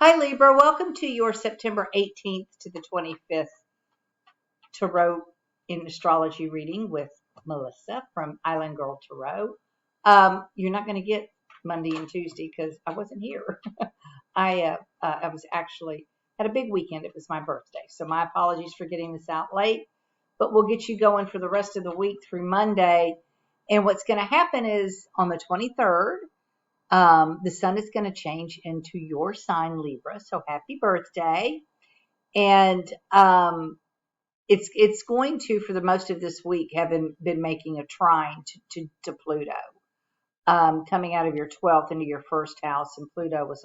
Hi Libra, welcome to your September 18th to the 25th Tarot in Astrology reading with Melissa from Islandgirl Tarot. You're not going to get Monday and Tuesday because I wasn't here. I was actually had a big weekend. It was my birthday, so my apologies for getting this out late. But we'll get you going for the rest of the week through Monday. And what's going to happen is on the 23rd, the sun is going to change into your sign, Libra. So happy birthday. And it's going to, for the most of this week, have been making a trine to Pluto, coming out of your 12th into your first house. And Pluto was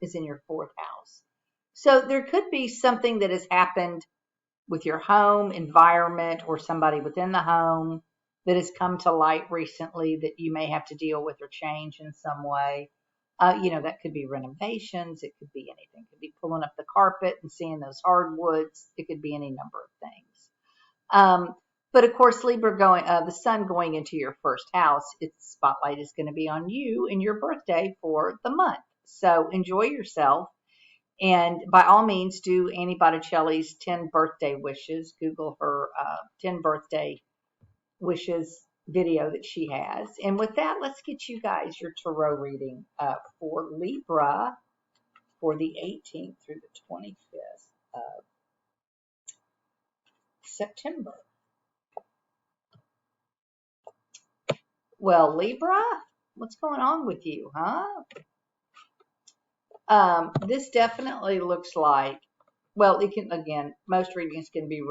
is in your fourth house. So there could be something that has happened with your home environment or somebody within the home that has come to light recently that you may have to deal with or change in some way. That could be renovations. It could be anything. It could be pulling up the carpet and seeing those hardwoods. It could be any number of things. But of course, Libra the sun going into your first house, its spotlight is going to be on you and your birthday for the month. So enjoy yourself. And by all means, do Annie.botticelli's 10 birthday wishes. Google her 10 birthday wishes video that she has. And with that, let's get you guys your tarot reading for Libra for the 18th through the 25th of September. Well, Libra, what's going on with you, huh? This definitely looks like, well, it can, again, most readings can be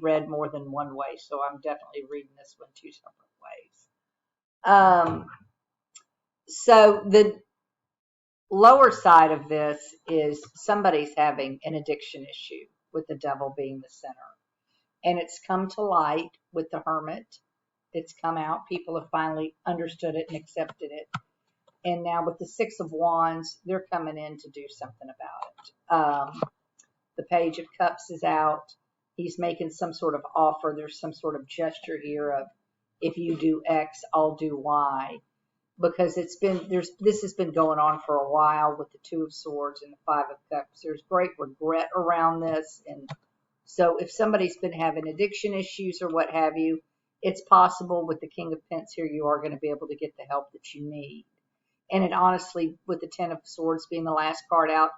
read more than one way, so I'm definitely reading this one two separate ways. So the lower side of this is somebody's having an addiction issue with the devil being the center. And it's come to light with the Hermit. It's come out. People have finally understood it and accepted it. And now with the Six of Wands, they're coming in to do something about it. The Page of Cups is out. He's making some sort of offer. There's some sort of gesture here of, if you do X, I'll do Y. Because this has been going on for a while with the Two of Swords and the Five of Cups. There's great regret around this. And so if somebody's been having addiction issues or what have you, it's possible with the King of Pentacles here, you are going to be able to get the help that you need. And it honestly, with the Ten of Swords being the last card out,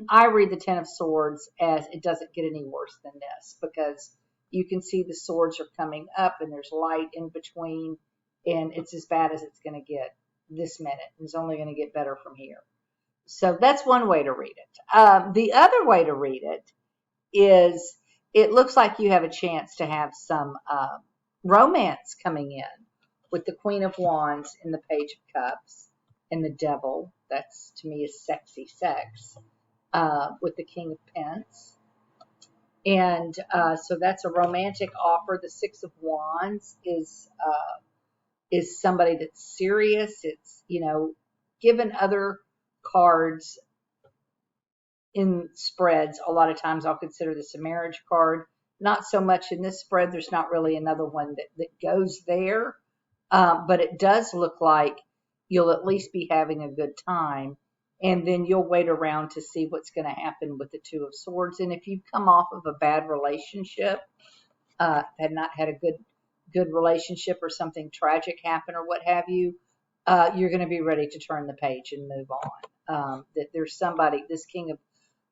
I read the Ten of Swords as it doesn't get any worse than this, because you can see the swords are coming up and there's light in between, and it's as bad as it's going to get this minute. It's only going to get better from here. So that's one way to read it. The other way to read it is it looks like you have a chance to have some romance coming in with the Queen of Wands and the Page of Cups and the Devil. That's, to me, is sexy sex. With the King of Pentacles. And so that's a romantic offer. The Six of Wands is somebody that's serious. It's, given other cards in spreads, a lot of times I'll consider this a marriage card. Not so much in this spread. There's not really another one that goes there. But it does look like you'll at least be having a good time. And then you'll wait around to see what's going to happen with the Two of Swords. And if you've come off of a bad relationship, had not had a good relationship, or something tragic happen or what have you, you're going to be ready to turn the page and move on. That there's somebody, this King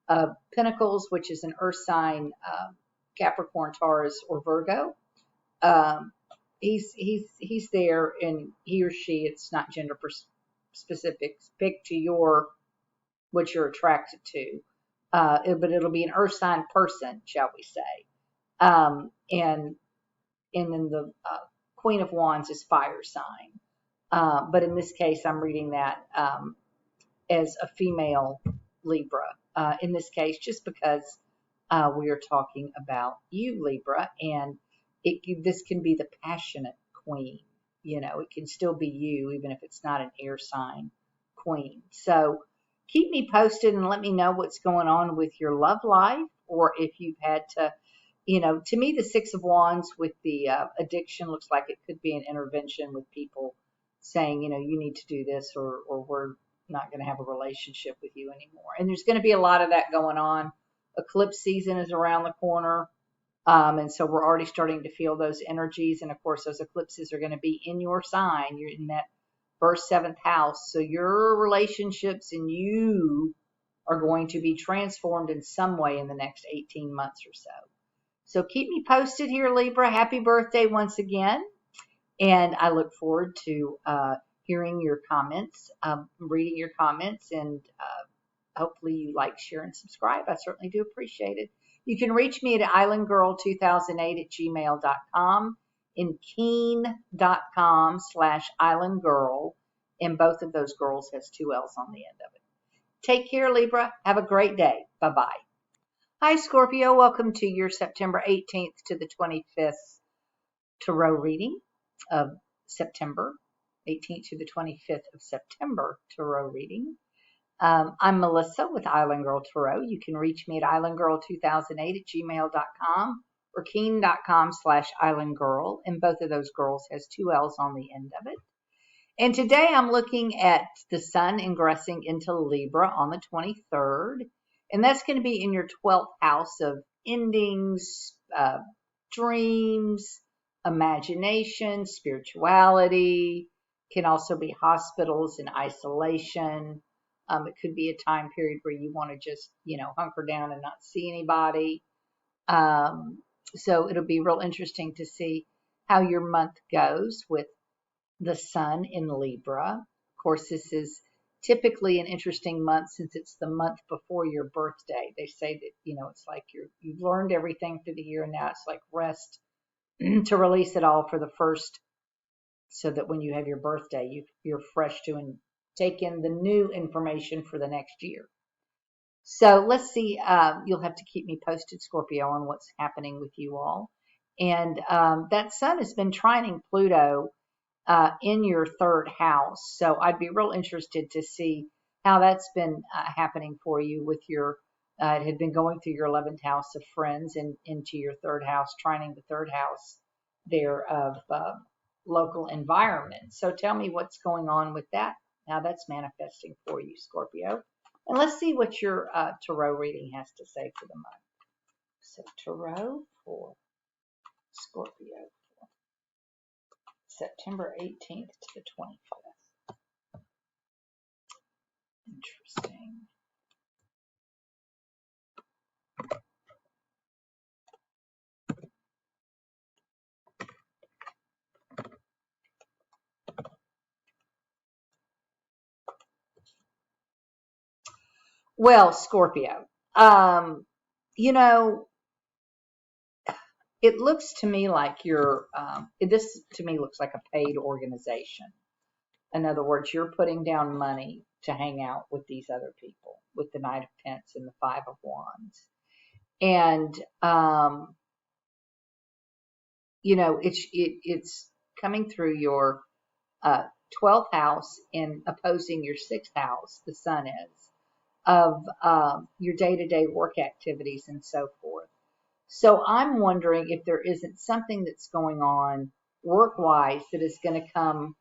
of Pentacles, which is an earth sign, Capricorn, Taurus, or Virgo. He's there, and he or she, it's not gender specific, pick to what you're attracted to, but it'll be an earth sign person, shall we say. And then the Queen of Wands is fire sign. But in this case, I'm reading that as a female Libra. In this case, just because we are talking about you, Libra, and this can be the passionate queen. It can still be you, even if it's not an air sign queen. So keep me posted and let me know what's going on with your love life, or if you've had to, to me, the Six of Wands with the addiction looks like it could be an intervention with people saying, you need to do this, or we're not going to have a relationship with you anymore. And there's going to be a lot of that going on. Eclipse season is around the corner. And so we're already starting to feel those energies. And of course, those eclipses are going to be in your sign. You're in that first, seventh house. So your relationships and you are going to be transformed in some way in the next 18 months or so. So keep me posted here, Libra. Happy birthday once again. And I look forward to hearing your comments, reading your comments, and hopefully you like, share, and subscribe. I certainly do appreciate it. You can reach me at islandgirl2008@gmail.com and keen.com/islandgirl. And both of those girls has 2 L's on the end of it. Take care, Libra. Have a great day. Bye-bye. Hi, Scorpio. Welcome to your September 18th to the 25th tarot reading of September. 18th to the 25th of September tarot reading. I'm Melissa with Islandgirl Tarot. You can reach me at islandgirl2008@gmail.com or keen.com/islandgirl. And both of those girls has 2 L's on the end of it. And today I'm looking at the sun ingressing into Libra on the 23rd. And that's going to be in your 12th house of endings, dreams, imagination, spirituality. Can also be hospitals and isolation. It could be a time period where you want to just, hunker down and not see anybody. So it'll be real interesting to see how your month goes with the sun in Libra. Of course, this is typically an interesting month since it's the month before your birthday. They say that, it's like you've learned everything for the year, and now it's like rest to release it all for the first, so that when you have your birthday, you're fresh to take in the new information for the next year. So let's see. You'll have to keep me posted, Scorpio, on what's happening with you all. And that sun has been trining Pluto in your 3rd house. So I'd be real interested to see how that's been happening for you with your, it had been going through your 11th house of friends and into your 3rd house, trining the 3rd house there of local environment. So tell me what's going on with that. Now that's manifesting for you, Scorpio. And let's see what your tarot reading has to say for the month. So tarot for Scorpio, September 18th to the 25th. Interesting. Well, Scorpio, it looks to me like this to me looks like a paid organization. In other words, you're putting down money to hang out with these other people with the Knight of Pence and the 5 of Wands. And, it's coming through your 12th house and opposing your 6th house, the sun is, of your day-to-day work activities and so forth. So I'm wondering if there isn't something that's going on work-wise that is going to come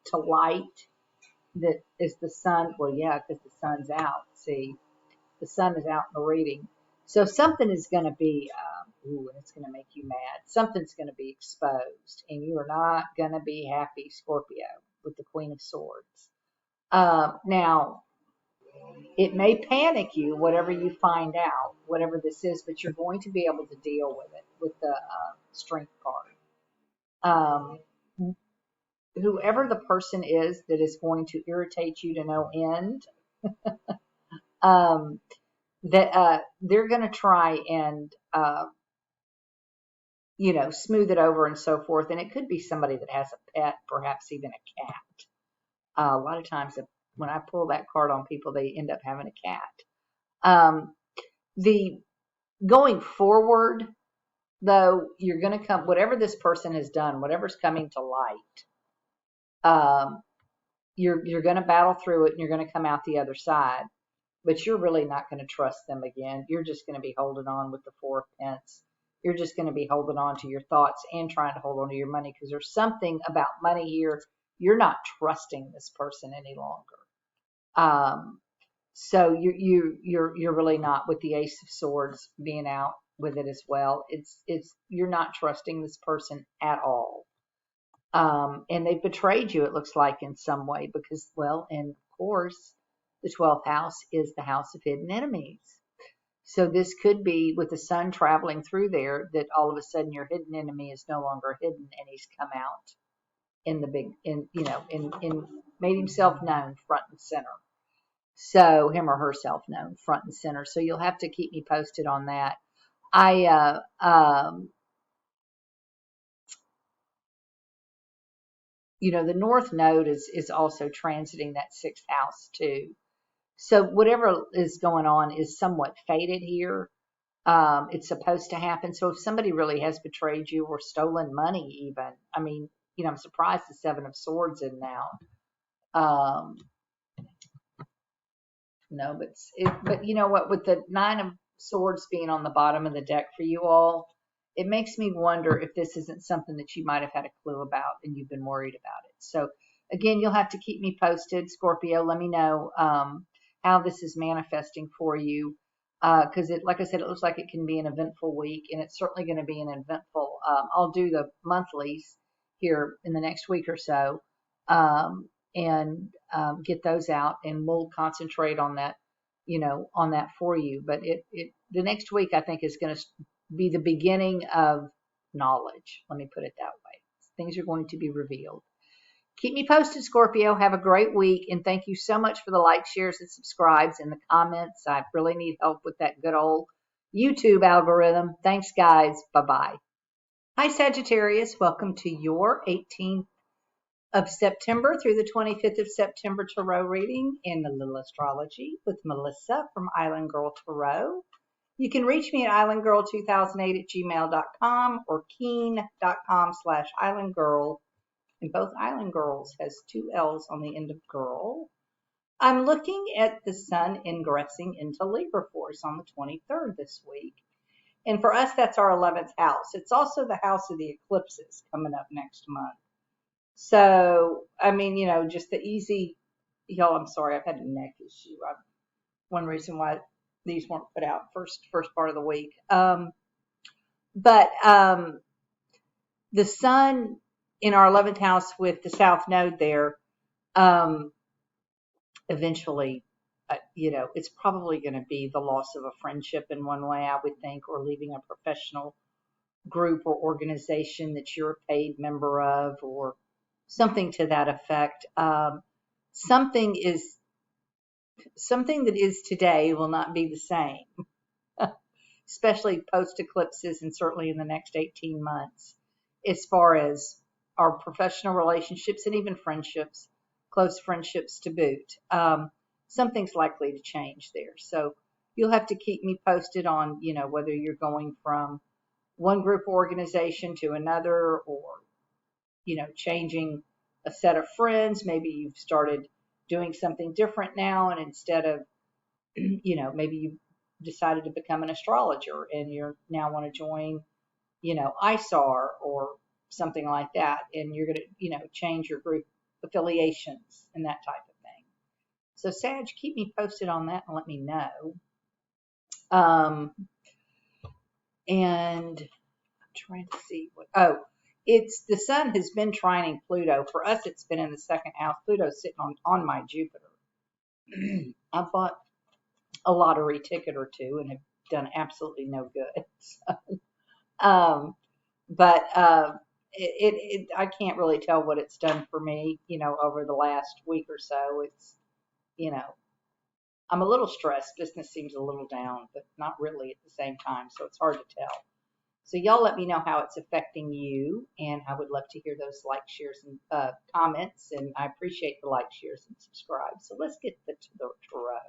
to light that is the sun. Well, yeah, because the sun's out. See, the sun is out in the reading. So something is going to be, and it's going to make you mad. Something's going to be exposed, and you are not going to be happy, Scorpio, with the Queen of Swords. Now, it may panic you, whatever you find out, whatever this is, but you're going to be able to deal with it with the Strength card. Whoever the person is that is going to irritate you to no end, that they're going to try and smooth it over and so forth. And it could be somebody that has a pet, perhaps even a cat. A lot of times when I pull that card on people, they end up having a cat. The going forward, though, you're going to come, whatever this person has done, whatever's coming to light, you're going to battle through it and you're going to come out the other side, but you're really not going to trust them again. You're just going to be holding on with the 4 of Pence. You're just going to be holding on to your thoughts and trying to hold on to your money because there's something about money here. You're not trusting this person any longer. So you're really not, with the Ace of Swords being out with it as well. You're not trusting this person at all. And they've betrayed you, it looks like, in some way, because, well, and of course, the 12th house is the house of hidden enemies. So this could be with the sun traveling through there, that all of a sudden your hidden enemy is no longer hidden, and he's come out in the big, in made himself known front and center. So him or herself known front and center. So you'll have to keep me posted on that. The North Node is also transiting that 6th house too. So whatever is going on is somewhat fated here. It's supposed to happen. So if somebody really has betrayed you or stolen money, even, I mean, I'm surprised the 7 of Swords in now. No, but you know what? With the 9 of Swords being on the bottom of the deck for you all, it makes me wonder if this isn't something that you might have had a clue about and you've been worried about it. So again, you'll have to keep me posted, Scorpio. Let me know how this is manifesting for you, because like I said, it looks like it can be an eventful week, and it's certainly going to be an eventful. I'll do the monthlies here in the next week or so. And get those out, and we'll concentrate on that, on that for you. But the next week, I think, is going to be the beginning of knowledge. Let me put it that way. Things are going to be revealed. Keep me posted, Scorpio. Have a great week, and thank you so much for the likes, shares, and subscribes and the comments. I really need help with that good old YouTube algorithm. Thanks, guys. Bye-bye. Hi, Sagittarius. Welcome to your 18th of September through the 25th of September tarot reading in a little astrology with Melissa from Islandgirl Tarot. You can reach me at islandgirl2008@gmail.com or keen.com/islandgirl. And both Islandgirls has 2 L's on the end of girl. I'm looking at the sun ingressing into Libra force on the 23rd this week. And for us, that's our 11th house. It's also the house of the eclipses coming up next month. So, I mean, just the easy, y'all, I'm sorry, I've had a neck issue. One reason why these weren't put out first part of the week. But the sun in our 11th house with the South Node there, eventually, it's probably going to be the loss of a friendship in one way, I would think, or leaving a professional group or organization that you're a paid member of, or something to that effect. Something that is today will not be the same, especially post eclipses, and certainly in the next 18 months, as far as our professional relationships and even friendships, close friendships to boot. Something's likely to change there. So you'll have to keep me posted on, whether you're going from one group organization to another, or changing a set of friends. Maybe you've started doing something different now, and instead of, maybe you decided to become an astrologer and you're now want to join, ISAR or something like that, and you're going to, change your group affiliations and that type of thing. So Sag, keep me posted on that and let me know. And I'm trying to see it's the sun has been trining Pluto. For us, it's been in the 2nd house. Pluto's sitting on my Jupiter. I bought a lottery ticket or 2 and have done absolutely no good. So, but I can't really tell what it's done for me, over the last week or so. It's, I'm a little stressed. Business seems a little down, but not really at the same time. So it's hard to tell. So y'all let me know how it's affecting you, and I would love to hear those likes, shares, and comments, and I appreciate the likes, shares, and subscribe. So let's get to the tarot.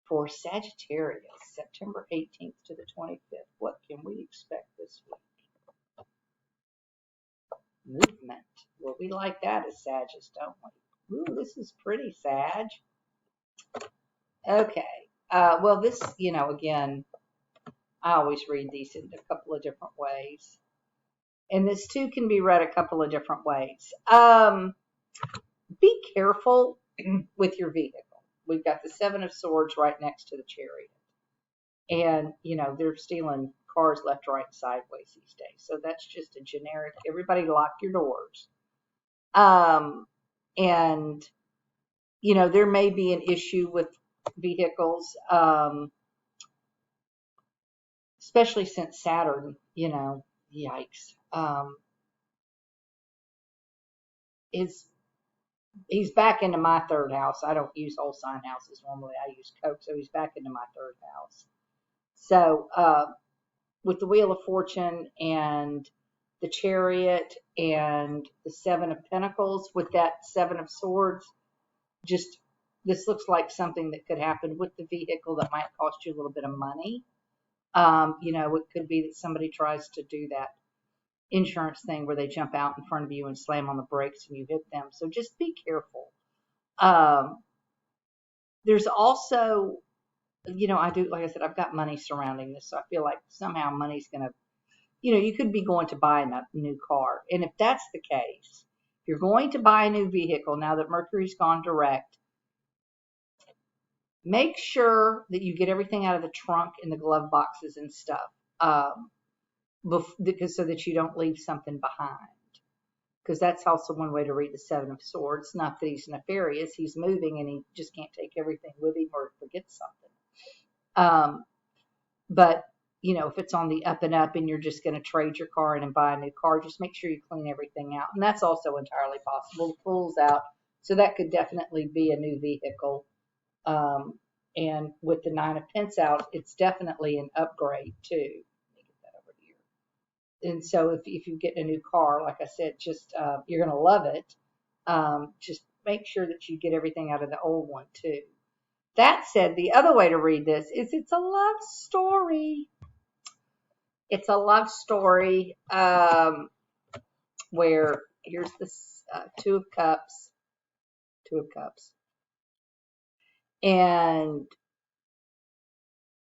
For Sagittarius, September 18th to the 25th, what can we expect this week? Movement. Well, we like that as Sagittarius, don't we? Ooh, this is pretty, Sag. Okay. Well, this, again, I always read these in a couple of different ways. And this too can be read a couple of different ways. Be careful with your vehicle. We've got the Seven of Swords right next to the Chariot. And, they're stealing cars left, right, and sideways these days. So that's just a generic, everybody lock your doors. And, there may be an issue with vehicles, especially since Saturn, yikes, he's back into my third house. I don't use whole sign houses normally. I use Coke, so he's back into my third house. So with the Wheel of Fortune and the Chariot and the Seven of Pentacles with that Seven of Swords, this looks like something that could happen with the vehicle that might cost you a little bit of money. It could be that somebody tries to do that insurance thing where they jump out in front of you and slam on the brakes and you hit them. So just be careful. There's also, like I said, I've got money surrounding this. So I feel like somehow money's going to, you could be going to buy a new car. And if that's the case, if you're going to buy a new vehicle now that Mercury's gone direct, make sure that you get everything out of the trunk and the glove boxes and stuff, because so that you don't leave something behind. Because that's also one way to read the Seven of Swords. Not that he's nefarious, he's moving and he just can't take everything with him or forget something. But if it's on the up and up and you're just going to trade your car in and buy a new car, just make sure you clean everything out. And that's also entirely possible. The Fool's out, so that could definitely be a new vehicle. And with the Nine of Pence out, it's definitely an upgrade too. Let me get that over here. And so if you get a new car, like I said, just you're going to love it. Just make sure that you get everything out of the old one too. That said, the other way to read this is it's a love story. It's a love story where here's this Two of Cups. And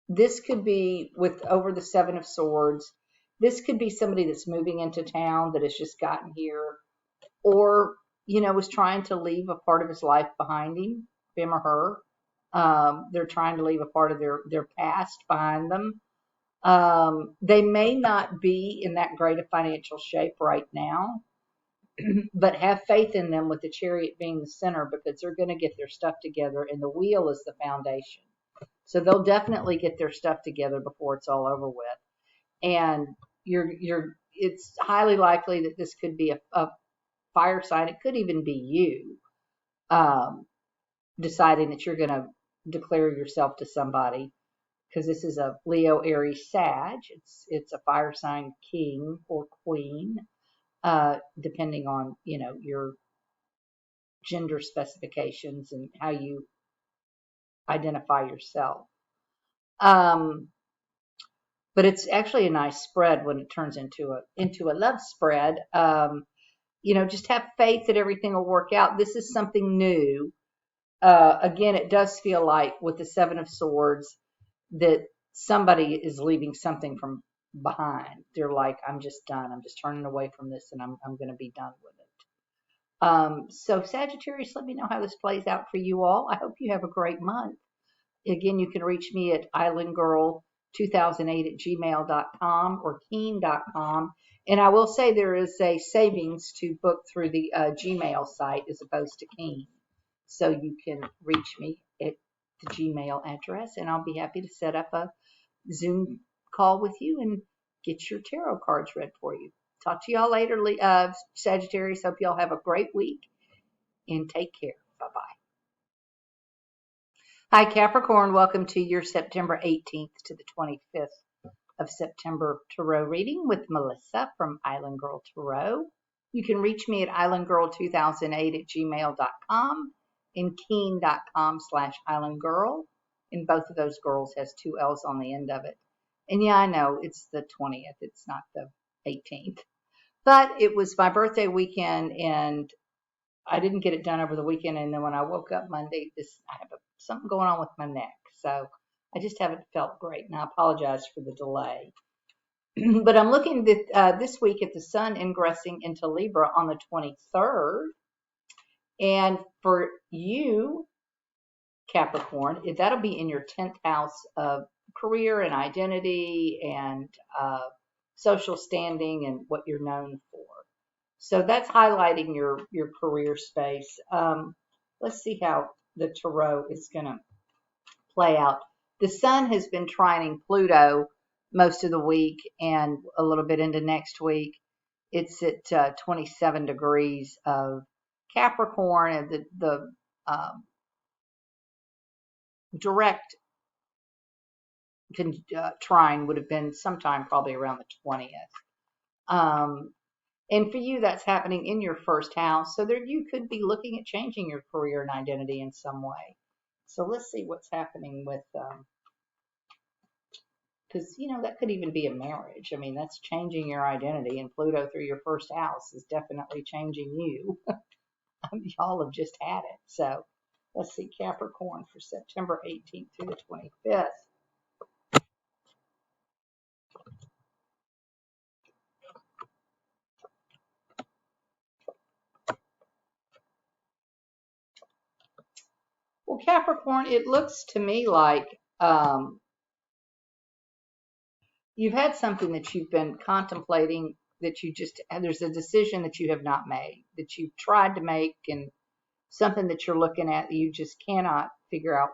this could be with over the Seven of Swords. This could be somebody that's moving into town that has just gotten here, or, was trying to leave a part of his life behind him or her. They're trying to leave a part of their past behind them. They may not be in that great a financial shape right now, but have faith in them with the Chariot being the center, because they're going to get their stuff together and the Wheel is the foundation. So they'll definitely get their stuff together before it's all over with. And it's highly likely that this could be a fire sign. It could even be you deciding that you're going to declare yourself to somebody, because this is a Leo, Aries, Sag. It's a fire sign king or queen, depending on, your gender specifications and how you identify yourself. But it's actually a nice spread when it turns into a love spread. Just have faith that everything will work out. This is something new. Again, it does feel like with the Seven of Swords that somebody is leaving something from behind. They're like, I'm just done. I'm just turning away from this and I'm going to be done with it. So Sagittarius, let me know how this plays out for you all. I hope you have a great month. Again, you can reach me at islandgirl2008@gmail.com or keen.com. And I will say there is a savings to book through the Gmail site as opposed to Keen. So you can reach me at the Gmail address, and I'll be happy to set up a Zoom call with you and get your tarot cards read for you. Talk to y'all later, Sagittarius. Hope y'all have a great week and take care. Bye-bye. Hi, Capricorn. Welcome to your September 18th to the 25th of September tarot reading with Melissa from Islandgirl Tarot. You can reach me at islandgirl2008@gmail.com and keen.com/islandgirl. And both of those girls has 2 L's on the end of it. And yeah, I know it's the 20th. It's not the 18th. But it was my birthday weekend and I didn't get it done over the weekend. And then when I woke up Monday, I have something going on with my neck. So I just haven't felt great. And I apologize for the delay. But I'm looking this week at the Sun ingressing into Libra on the 23rd. And for you, Capricorn, that'll be in your 10th house of career and identity and social standing and what you're known for. So that's highlighting your career space. Let's see how the tarot is going to play out. The sun has been trining Pluto most of the week and a little bit into next week. It's at 27 degrees of Capricorn, and the direct trine would have been sometime probably around the 20th. And for you, that's happening in your first house. So there you could be looking at changing your career and identity in some way. So let's see what's happening with, because, that could even be a marriage. I mean, that's changing your identity, and Pluto through your first house is definitely changing you. Y'all have just had it. So let's see, Capricorn for September 18th through the 25th. Well, Capricorn, it looks to me like you've had something that you've been contemplating, that there's a decision that you have not made, that you've tried to make, and something that you're looking at that you just cannot figure out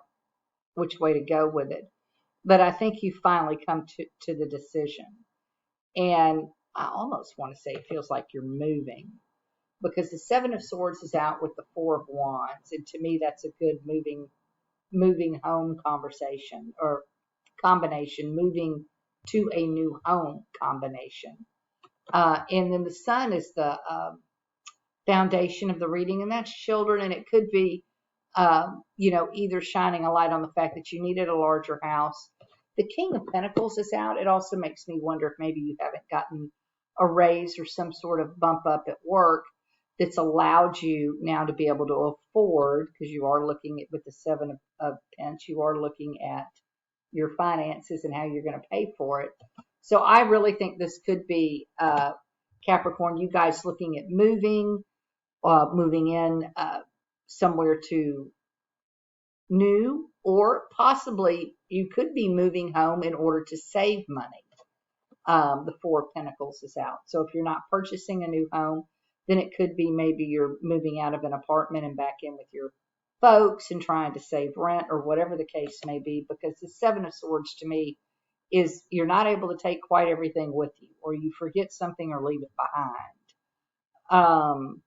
which way to go with it. But I think you finally come to the decision. And I almost want to say it feels like you're moving, because the Seven of Swords is out with the Four of Wands. And to me, that's a good moving home conversation or combination, moving to a new home combination. And then the sun is the foundation of the reading, and that's children. And it could be, either shining a light on the fact that you needed a larger house. The King of Pentacles is out. It also makes me wonder if maybe you haven't gotten a raise or some sort of bump up at work that's allowed you now to be able to afford, because you are looking at, with the Seven of Pentacles, you are looking at your finances and how you're going to pay for it. So I really think this could be, Capricorn, you guys looking at moving in somewhere to new, or possibly you could be moving home in order to save money. The Four of Pentacles is out. So if you're not purchasing a new home, then it could be maybe you're moving out of an apartment and back in with your folks and trying to save rent, or whatever the case may be, because the Seven of Swords to me is you're not able to take quite everything with you, or you forget something or leave it behind.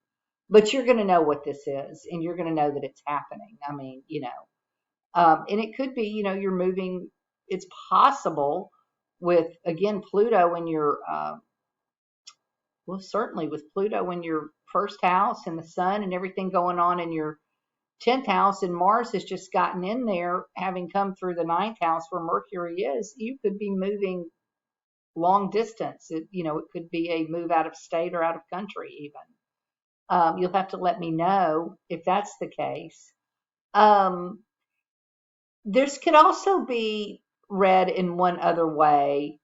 But you're going to know what this is, and you're going to know that it's happening. I mean, and it could be, you're moving. It's possible with, again, Pluto in your, certainly with Pluto in your first house and the sun and everything going on in your 10th house, and Mars has just gotten in there, having come through the 9th house where Mercury is. You could be moving long distance. It could be a move out of state or out of country even. You'll have to let me know if that's the case. This could also be read in one other way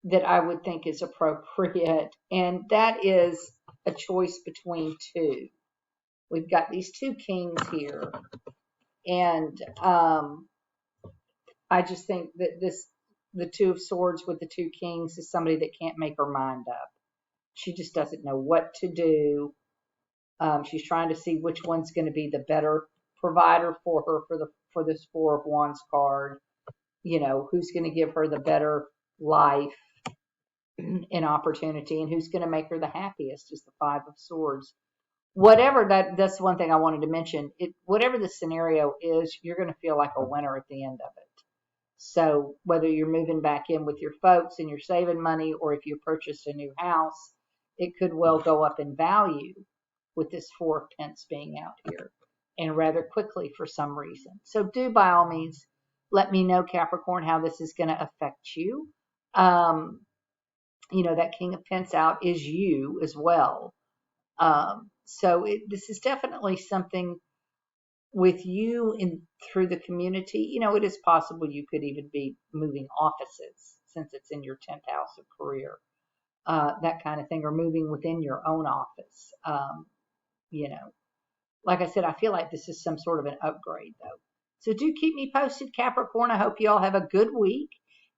that I would think is appropriate, and that is a choice between two. We've got these two kings here, and I just think that the Two of Swords with the two kings is somebody that can't make her mind up. She just doesn't know what to do. She's trying to see which one's going to be the better provider for her for this Four of Wands card. Who's going to give her the better life and opportunity, and who's going to make her the happiest is the Five of Swords. Whatever that's one thing I wanted to mention. Whatever the scenario is, you're going to feel like a winner at the end of it. So whether you're moving back in with your folks and you're saving money, or if you purchased a new house, it could well go up in value with this Four of Pentacles being out here, and rather quickly for some reason. So do, by all means, let me know, Capricorn, how this is going to affect you. That King of Pentacles out is you as well. So this is definitely something with you through the community. It is possible you could even be moving offices, since it's in your 10th house of career, that kind of thing, or moving within your own office. like I said, I feel like this is some sort of an upgrade, though. So do keep me posted, Capricorn. I hope you all have a good week.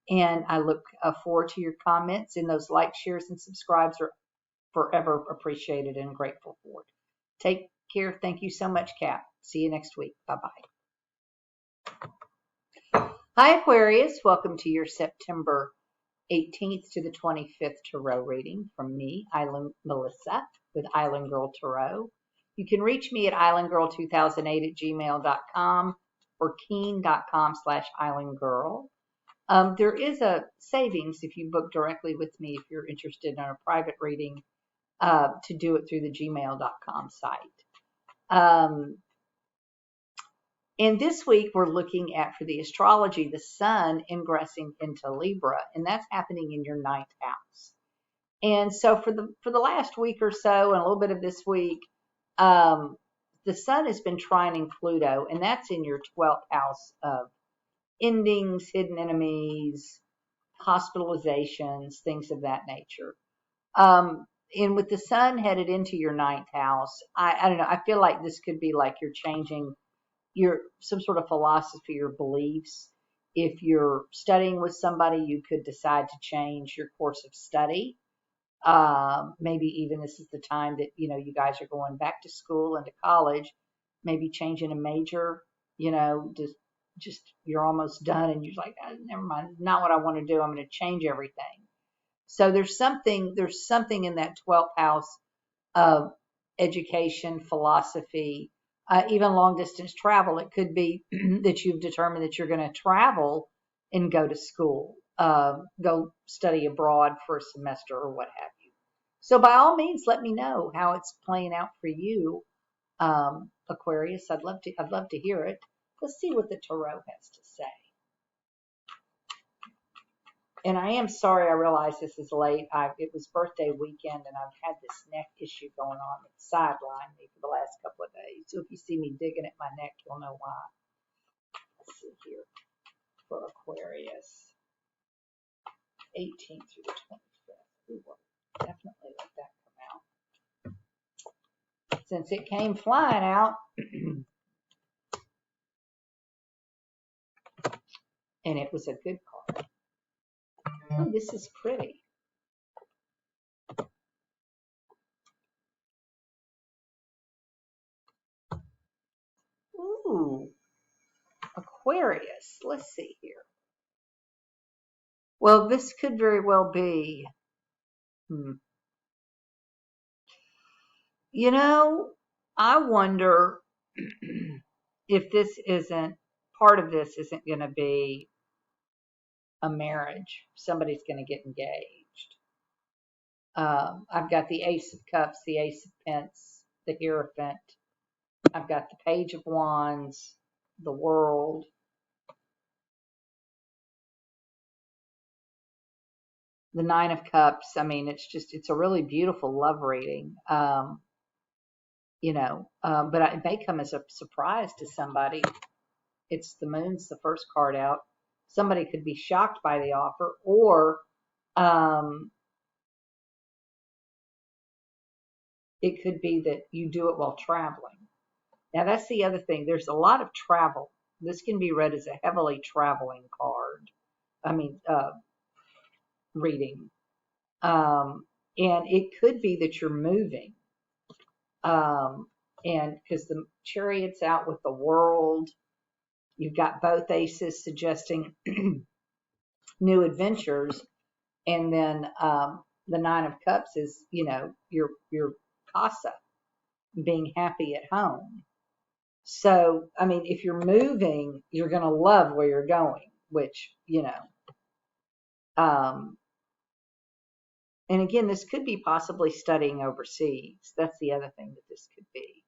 And I look forward to your comments, and those likes, shares, and subscribes are forever appreciated and grateful for. Take care. Thank you so much, Cap. See you next week. Bye-bye. Hi, Aquarius. Welcome to your September 18th to the 25th Tarot reading from me, Melissa, with Islandgirl Tarot. You can reach me at islandgirl2008@gmail.com or keen.com/islandgirl. There is a savings if you book directly with me if you're interested in a private reading to do it through the gmail.com site. And this week we're looking at, for the astrology, the sun ingressing into Libra, and that's happening in your 9th house. And so for the last week or so, and a little bit of this week, the sun has been trining Pluto, and that's in your 12th house of endings, hidden enemies, hospitalizations, things of that nature. And with the sun headed into your 9th house, I don't know, I feel like this could be like you're changing some sort of philosophy or beliefs. If you're studying with somebody, you could decide to change your course of study. Maybe even this is the time that, you guys are going back to school and to college, maybe changing a major, just you're almost done and you're like, never mind, not what I want to do. I'm going to change everything. So there's something in that 12th house of education, philosophy, even long distance travel. It could be that you've determined that you're going to travel and go to school, go study abroad for a semester or what have you. So by all means, let me know how it's playing out for you, Aquarius. I'd love to hear it. Let's see what the tarot has to say. And I am sorry, I realize this is late. It was birthday weekend, and I've had this neck issue going on that's sidelined me for the last couple of days. So if you see me digging at my neck, you'll know why. Let's see here for Aquarius, 18th through the 25th. We will definitely let that come out. Since it came flying out, and it was a good card. Oh, this is pretty. Ooh, Aquarius. Let's see here. Well, this could very well be. I wonder if part of this isn't going to be a marriage. Somebody's going to get engaged. I've got the Ace of Cups, the Ace of Pence, the Hierophant. I've got the Page of Wands, the World. The Nine of Cups. I mean, it's a really beautiful love reading. But it may come as a surprise to somebody. It's the Moon's the first card out. Somebody could be shocked by the offer, or it could be that you do it while traveling. Now, that's the other thing. There's a lot of travel. This can be read as a heavily traveling card. Reading. And it could be that you're moving. And because the Chariot's out with the World, you've got both aces suggesting new adventures, and then the Nine of Cups is, your casa, being happy at home. So, if you're moving, you're going to love where you're going, which, and again, this could be possibly studying overseas. That's the other thing that this could be.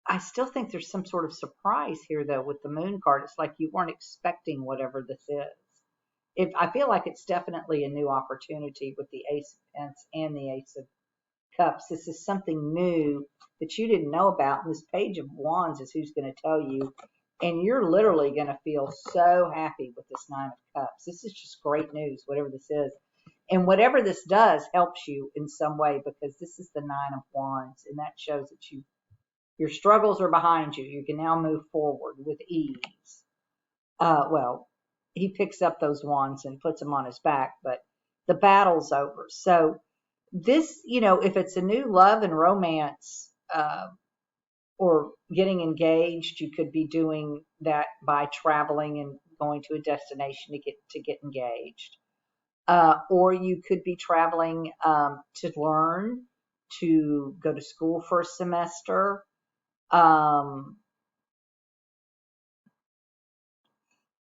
I still think there's some sort of surprise here, though, with the Moon card. It's like you weren't expecting whatever this is. I feel like it's definitely a new opportunity with the Ace of Pence and the Ace of Cups. This is something new that you didn't know about. And this Page of Wands is who's going to tell you. And you're literally going to feel so happy with this Nine of Cups. This is just great news, whatever this is. And whatever this does helps you in some way, because this is the Nine of Wands, and that shows that Your struggles are behind you. You can now move forward with ease. Well, he picks up those wands and puts them on his back, but the battle's over. So this, if it's a new love and romance, or getting engaged, you could be doing that by traveling and going to a destination to get engaged. Or you could be traveling to learn, to go to school for a semester.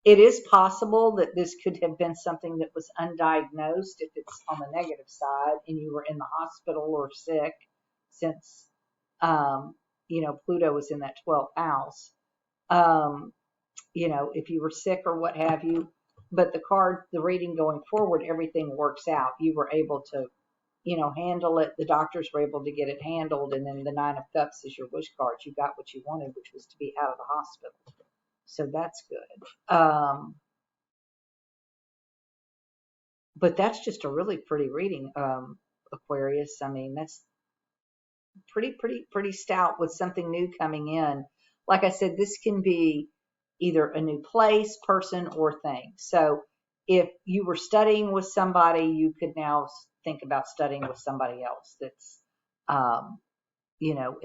It is possible that this could have been something that was undiagnosed if it's on the negative side and you were in the hospital or sick, since, Pluto was in that 12th house. If you were sick or what have you, but the reading going forward, everything works out. You were able to, handle it. The doctors were able to get it handled. And then the 9 of Cups is your wish card. You got what you wanted, which was to be out of the hospital. So that's good. But that's just a really pretty reading, Aquarius. I mean, that's pretty stout with something new coming in. Like I said, this can be either a new place, person, or thing. So if you were studying with somebody, you could now think about studying with somebody else that's, an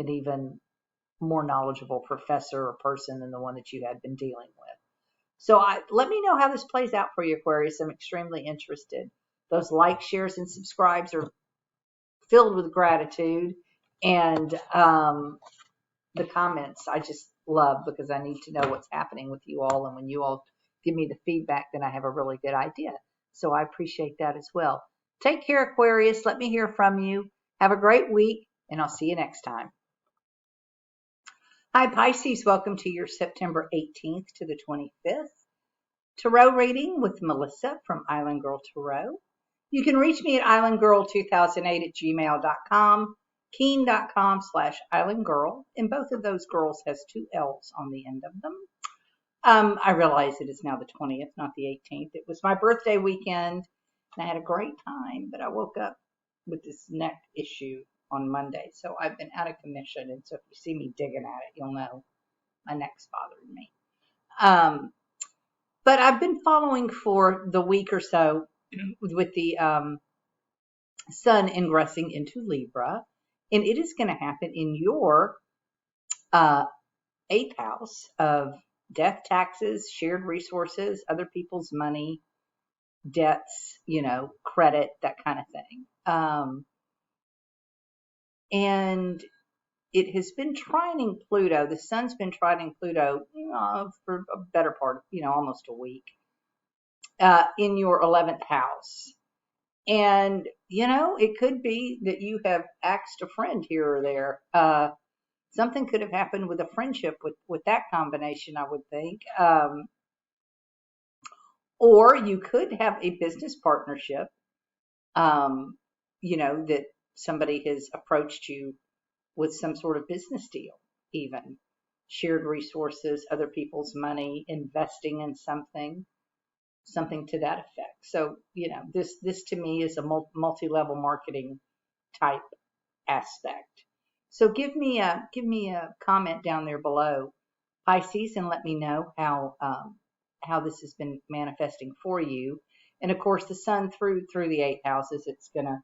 even more knowledgeable professor or person than the one that you had been dealing with. So let me know how this plays out for you, Aquarius. I'm extremely interested. Those likes, shares, and subscribes are filled with gratitude. And the comments I just love, because I need to know what's happening with you all. And when you all give me the feedback, then I have a really good idea. So I appreciate that as well. Take care, Aquarius. Let me hear from you. Have a great week, and I'll see you next time. Hi, Pisces. Welcome to your September 18th to the 25th Tarot reading with Melissa from Islandgirl Tarot. You can reach me at islandgirl2008@gmail.com, keen.com/islandgirl, and both of those girls has 2 L's on the end of them. I realize it is now the 20th, not the 18th. It was my birthday weekend, and I had a great time, but I woke up with this neck issue on Monday, so I've been out of commission, and so if you see me digging at it, you'll know my neck's bothering me. But I've been following for the week or so with the Sun ingressing into Libra, and it is going to happen in your 8th house of death, taxes, shared resources, other people's money, debts, credit, that kind of thing. And it has been trining Pluto. The Sun's been trining Pluto for a better part, almost a week, in your 11th house. And, it could be that you have axed a friend here or there. Something could have happened with a friendship with that combination, I would think. Or you could have a business partnership, that somebody has approached you with some sort of business deal, even shared resources, other people's money, investing in something to that effect. So, this to me is a multi-level marketing type aspect. So give me a comment down there below, Pisces, and let me know how this has been manifesting for you. And of course, the Sun through the 8 houses, it's gonna,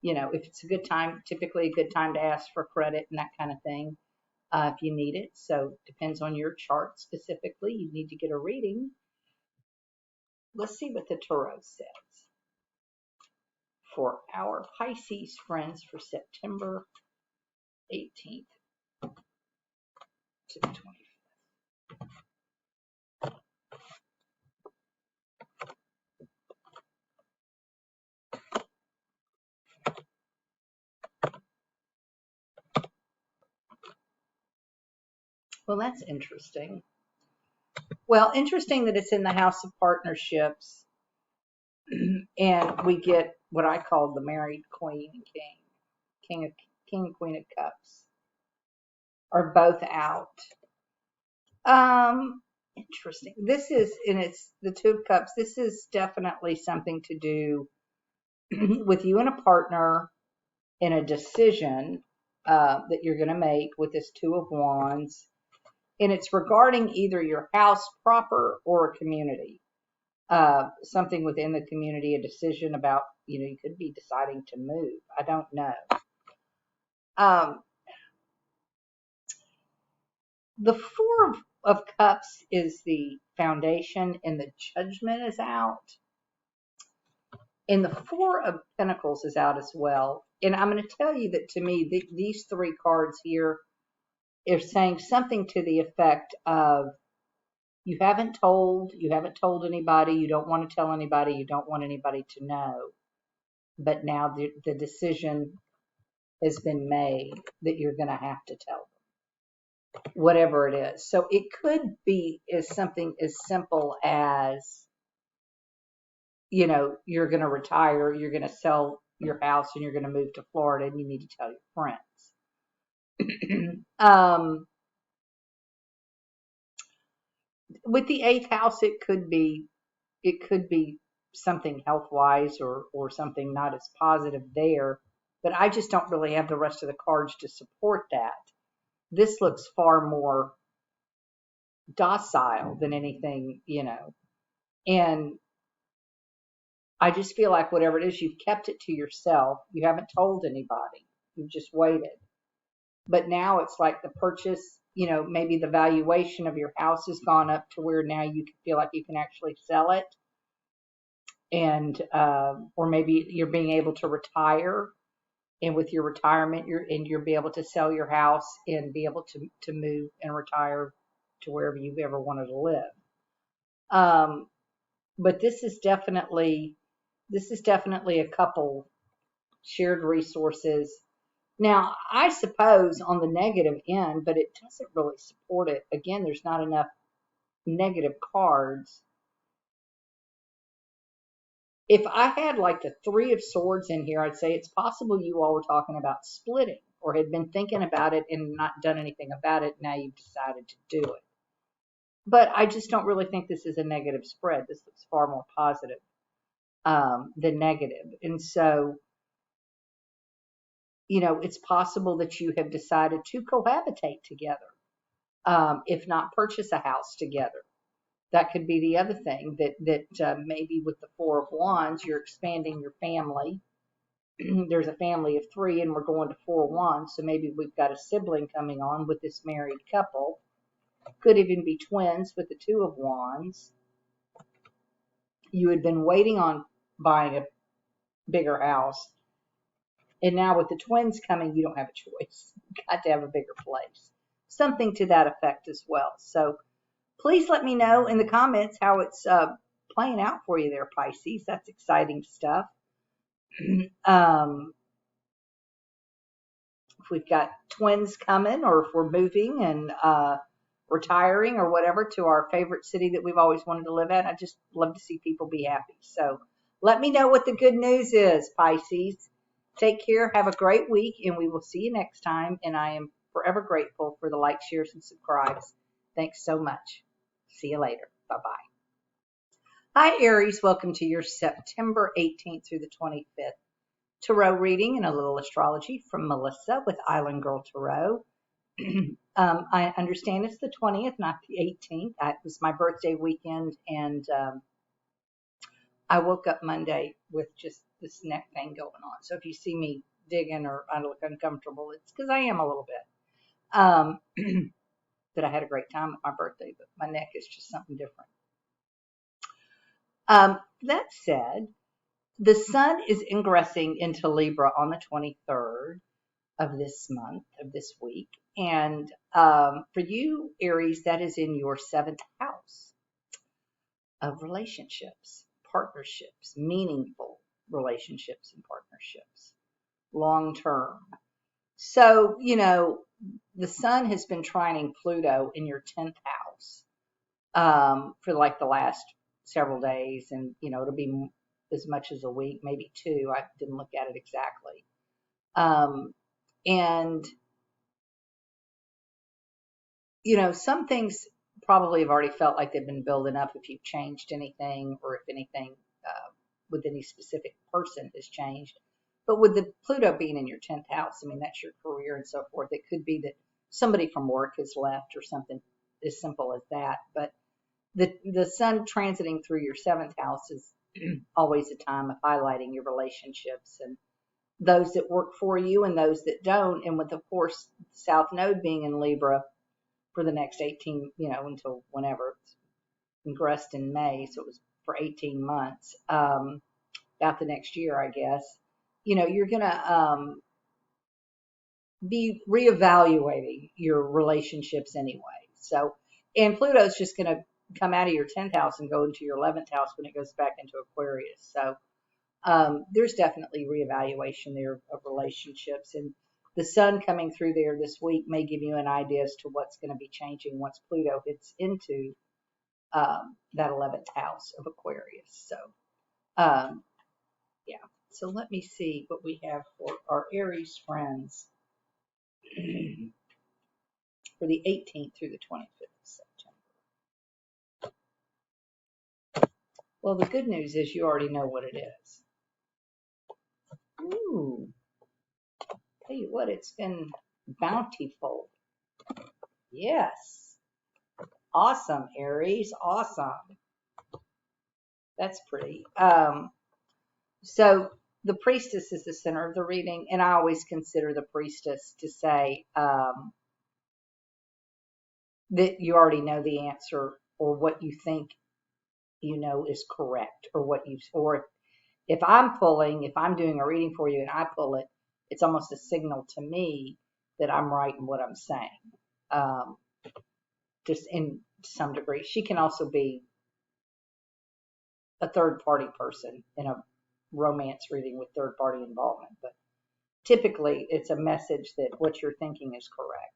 if it's a good time, typically a good time to ask for credit and that kind of thing, if you need it. So depends on your chart specifically. You need to get a reading. Let's see what the Tarot says for our Pisces friends for September 18th to the 25th. Well, that's interesting. Well, interesting that it's in the House of Partnerships, and we get what I call the married Queen and King and Queen of Cups are both out. Interesting. This is, and it's the 2 of Cups. This is definitely something to do with you and a partner in a decision that you're going to make with this Two of Wands. And it's regarding either your house proper or a community. Something within the community, a decision about, you could be deciding to move. I don't know. The Four of Cups is the foundation, and the Judgment is out. And the Four of Pentacles is out as well. And I'm going to tell you that, to me, these three cards here are saying something to the effect of, you haven't told anybody, you don't want to tell anybody, you don't want anybody to know, but now the decision has been made that you're going to have to tell them, whatever it is. So it could be something as simple as, you're going to retire, you're going to sell your house, and you're going to move to Florida, and you need to tell your friends. With the 8th house, it could be something health-wise or something not as positive there, but I just don't really have the rest of the cards to support that. This looks far more docile than anything, and I just feel like whatever it is, you've kept it to yourself. You haven't told anybody. You've just waited. But now it's like the purchase, maybe the valuation of your house has gone up to where now you can feel like you can actually sell it. And, or maybe you're being able to retire, and with your retirement, you'll be able to sell your house and be able to move and retire to wherever you've ever wanted to live. But this is definitely a couple shared resources. Now, I suppose on the negative end, but it doesn't really support it. Again, there's not enough negative cards. If I had like the Three of Swords in here, I'd say it's possible you all were talking about splitting or had been thinking about it and not done anything about it. Now you've decided to do it. But I just don't really think this is a negative spread. This looks far more positive than negative. And so, it's possible that you have decided to cohabitate together, if not purchase a house together. That could be the other thing, that maybe with the Four of Wands, you're expanding your family. There's a family of 3, and we're going to 4 Wands, so maybe we've got a sibling coming on with this married couple. Could even be twins with the Two of Wands. You had been waiting on buying a bigger house, and now with the twins coming, you don't have a choice. You've got to have a bigger place. Something to that effect as well. So please let me know in the comments how it's playing out for you there, Pisces. That's exciting stuff. If we've got twins coming, or if we're moving and retiring or whatever to our favorite city that we've always wanted to live at, I just love to see people be happy. So let me know what the good news is, Pisces. Take care. Have a great week, and we will see you next time. And I am forever grateful for the likes, shares, and subscribes. Thanks so much. See you later. Bye-bye. Hi, Aries. Welcome to your September 18th through the 25th tarot reading and a little astrology from Melissa with Islandgirl Tarot. I understand it's the 20th, not the 18th. It was my birthday weekend, and I woke up Monday with just this neck thing going on. So if you see me digging or I look uncomfortable, it's because I am a little bit. That I had a great time at my birthday, but my neck is just something different. That said, the sun is ingressing into Libra on the 23rd of this month, of this week. And for you, Aries, that is in your 7th house of relationships, partnerships, meaningful relationships and partnerships, long term. So, the sun has been trining Pluto in your 10th house for like the last several days, and it'll be as much as a week, maybe 2. I didn't look at it exactly. And some things probably have already felt like they've been building up if you've changed anything, or if anything with any specific person has changed. But with the Pluto being in your 10th house, I mean, that's your career and so forth. It could be that somebody from work has left or something as simple as that. But the sun transiting through your 7th house is always a time of highlighting your relationships and those that work for you and those that don't. And with, of course, South Node being in Libra for the next 18, until whenever it's ingressed in May. So it was for 18 months, about the next year, I guess. You're going to be reevaluating your relationships anyway. So, and Pluto's just going to come out of your 10th house and go into your 11th house when it goes back into Aquarius. So, there's definitely reevaluation there of relationships, and the sun coming through there this week may give you an idea as to what's going to be changing once Pluto hits into that 11th house of Aquarius. So, yeah. So let me see what we have for our Aries friends for the 18th through the 25th of September. Well, the good news is you already know what it is. Ooh. Tell you what, it's been bountiful. Yes. Awesome, Aries. Awesome. That's pretty. So the priestess is the center of the reading, and I always consider the priestess to say that you already know the answer, or what you think is correct, or if I'm doing a reading for you and I pull it, it's almost a signal to me that I'm right in what I'm saying. Just in some degree. She can also be a third party person in a romance reading with third party involvement, but typically it's a message that what you're thinking is correct.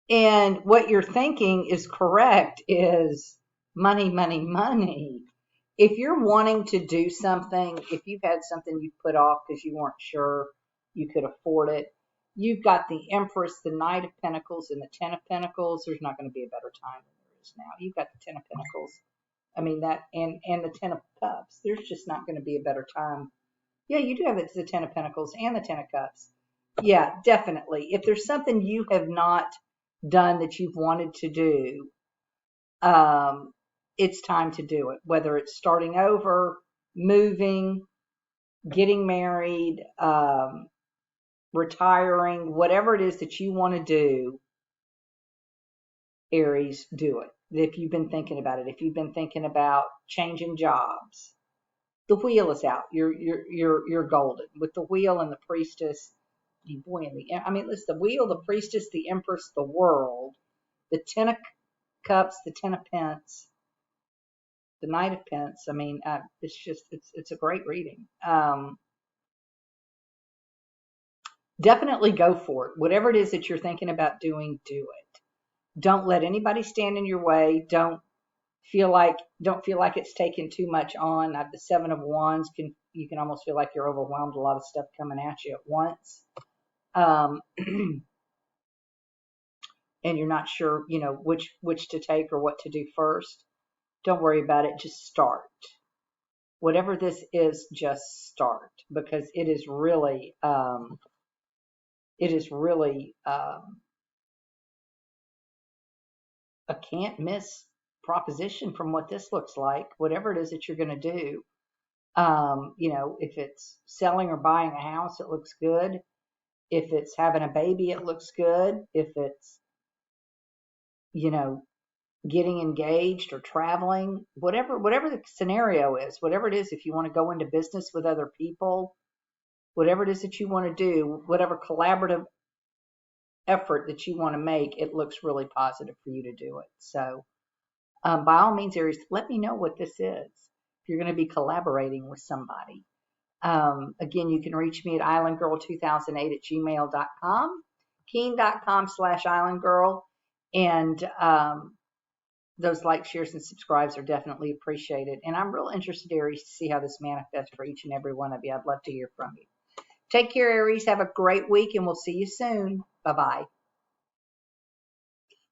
And what you're thinking is correct is money, money, money. If you're wanting to do something, if you've had something you put off because you weren't sure you could afford it, you've got the Empress, the Knight of Pentacles, and the Ten of Pentacles. There's not going to be a better time than there is now. You've got the Ten of Pentacles. I mean, that, and the Ten of Cups. There's just not going to be a better time. Yeah, you do have the Ten of Pentacles and the Ten of Cups. Yeah, definitely. If there's something you have not done that you've wanted to do, it's time to do it. Whether it's starting over, moving, getting married, retiring, whatever it is that you want to do, Aries, do it. If you've been thinking about it, if you've been thinking about changing jobs, the wheel is out. You're golden with the wheel and the priestess. Boy, listen, the wheel, the priestess, the Empress, the world, the Ten of Cups, the Ten of Pence, the Knight of Pence. It's a great reading. Definitely go for it. Whatever it is that you're thinking about doing, do it. Don't let anybody stand in your way. Don't feel like it's taking too much on. The Seven of Wands you can almost feel like you're overwhelmed. A lot of stuff coming at you at once. And you're not sure, which to take or what to do first. Don't worry about it. Just start. Whatever this is, just start, because it is really a can't miss proposition from what this looks like. Whatever it is that you're going to do, if it's selling or buying a house, it looks good. If it's having a baby, it looks good. If it's, getting engaged or traveling, whatever the scenario is, whatever it is, if you want to go into business with other people, whatever it is that you want to do, whatever collaborative effort that you want to make, it looks really positive for you to do it. So by all means, Aries, let me know what this is. If you're going to be collaborating with somebody. Again, you can reach me at islandgirl2008@gmail.com, keen.com/islandgirl, and those likes, shares, and subscribes are definitely appreciated. And I'm real interested, Aries, to see how this manifests for each and every one of you. I'd love to hear from you. Take care, Aries. Have a great week, and we'll see you soon. Bye-bye.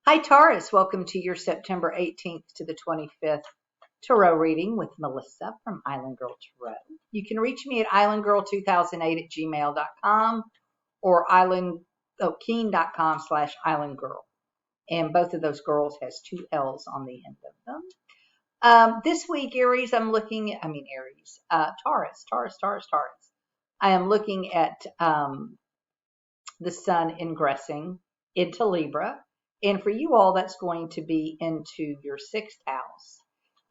Hi, Taurus. Welcome to your September 18th to the 25th, tarot reading with Melissa from Islandgirl Tarot. You can reach me at islandgirl2008@gmail.com or keen.com/islandgirl. And both of those girls has 2 L's on the end of them. This week, Aries, Taurus. I am looking at the sun ingressing into Libra. And for you all, that's going to be into your 6th house.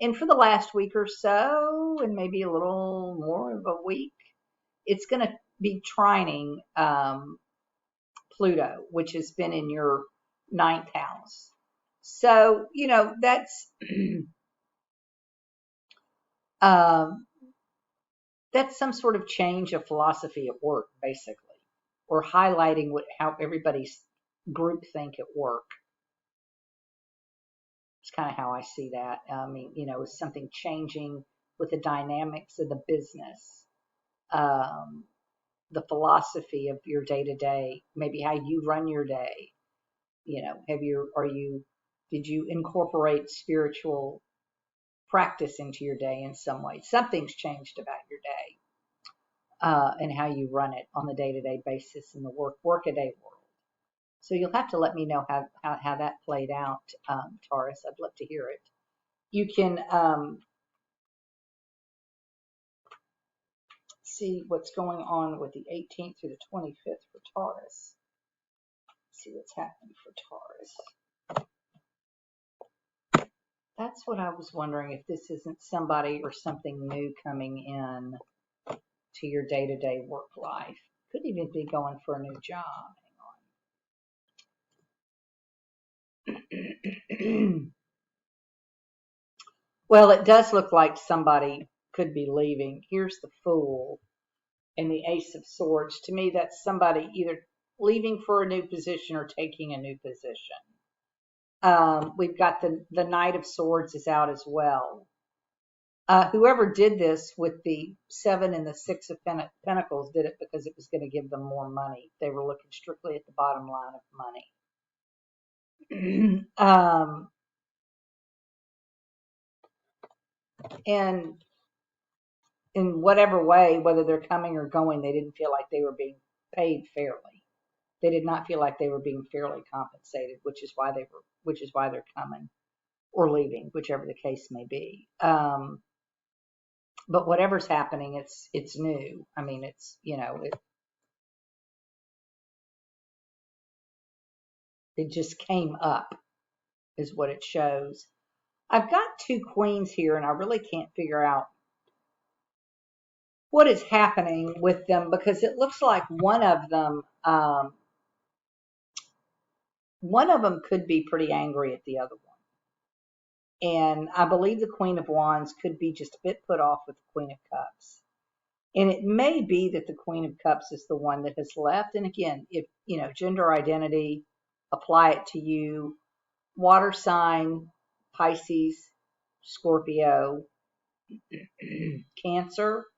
And for the last week or so, and maybe a little more of a week, it's going to be trining Pluto, which has been in your 9th house. So, that's that's some sort of change of philosophy at work, basically, or highlighting how everybody's group think at work. It's kind of how I see that. I mean, it's something changing with the dynamics of the business, the philosophy of your day to day, maybe how you run your day. Did you incorporate spiritual practice into your day in some way? Something's changed about your day, and how you run it on the day-to-day basis in the work-a-day world. So you'll have to let me know how that played out, Taurus. I'd love to hear it. You can see what's going on with the 18th through the 25th for Taurus. See what's happening for Taurus. That's what I was wondering, if this isn't somebody or something new coming in to your day-to-day work life. Could even be going for a new job. Hang on. Well, it does look like somebody could be leaving. Here's the Fool and the Ace of Swords. To me, that's somebody either leaving for a new position or taking a new position. We've got the Knight of Swords is out as well. Whoever did this with the 7 and the 6 of Pentacles did it because it was going to give them more money. They were looking strictly at the bottom line of money. And in whatever way, whether they're coming or going, they didn't feel like they were being paid fairly. They did not feel like they were being fairly compensated, which is why they're coming or leaving, whichever the case may be. But whatever's happening, it's new. I mean, it just came up, is what it shows. I've got 2 queens here, and I really can't figure out what is happening with them, because it looks like one of them could be pretty angry at the other one. And I believe the Queen of Wands could be just a bit put off with the Queen of Cups. And it may be that the Queen of Cups is the one that has left. And again, if, gender identity, apply it to you. Water sign, Pisces, Scorpio, Cancer.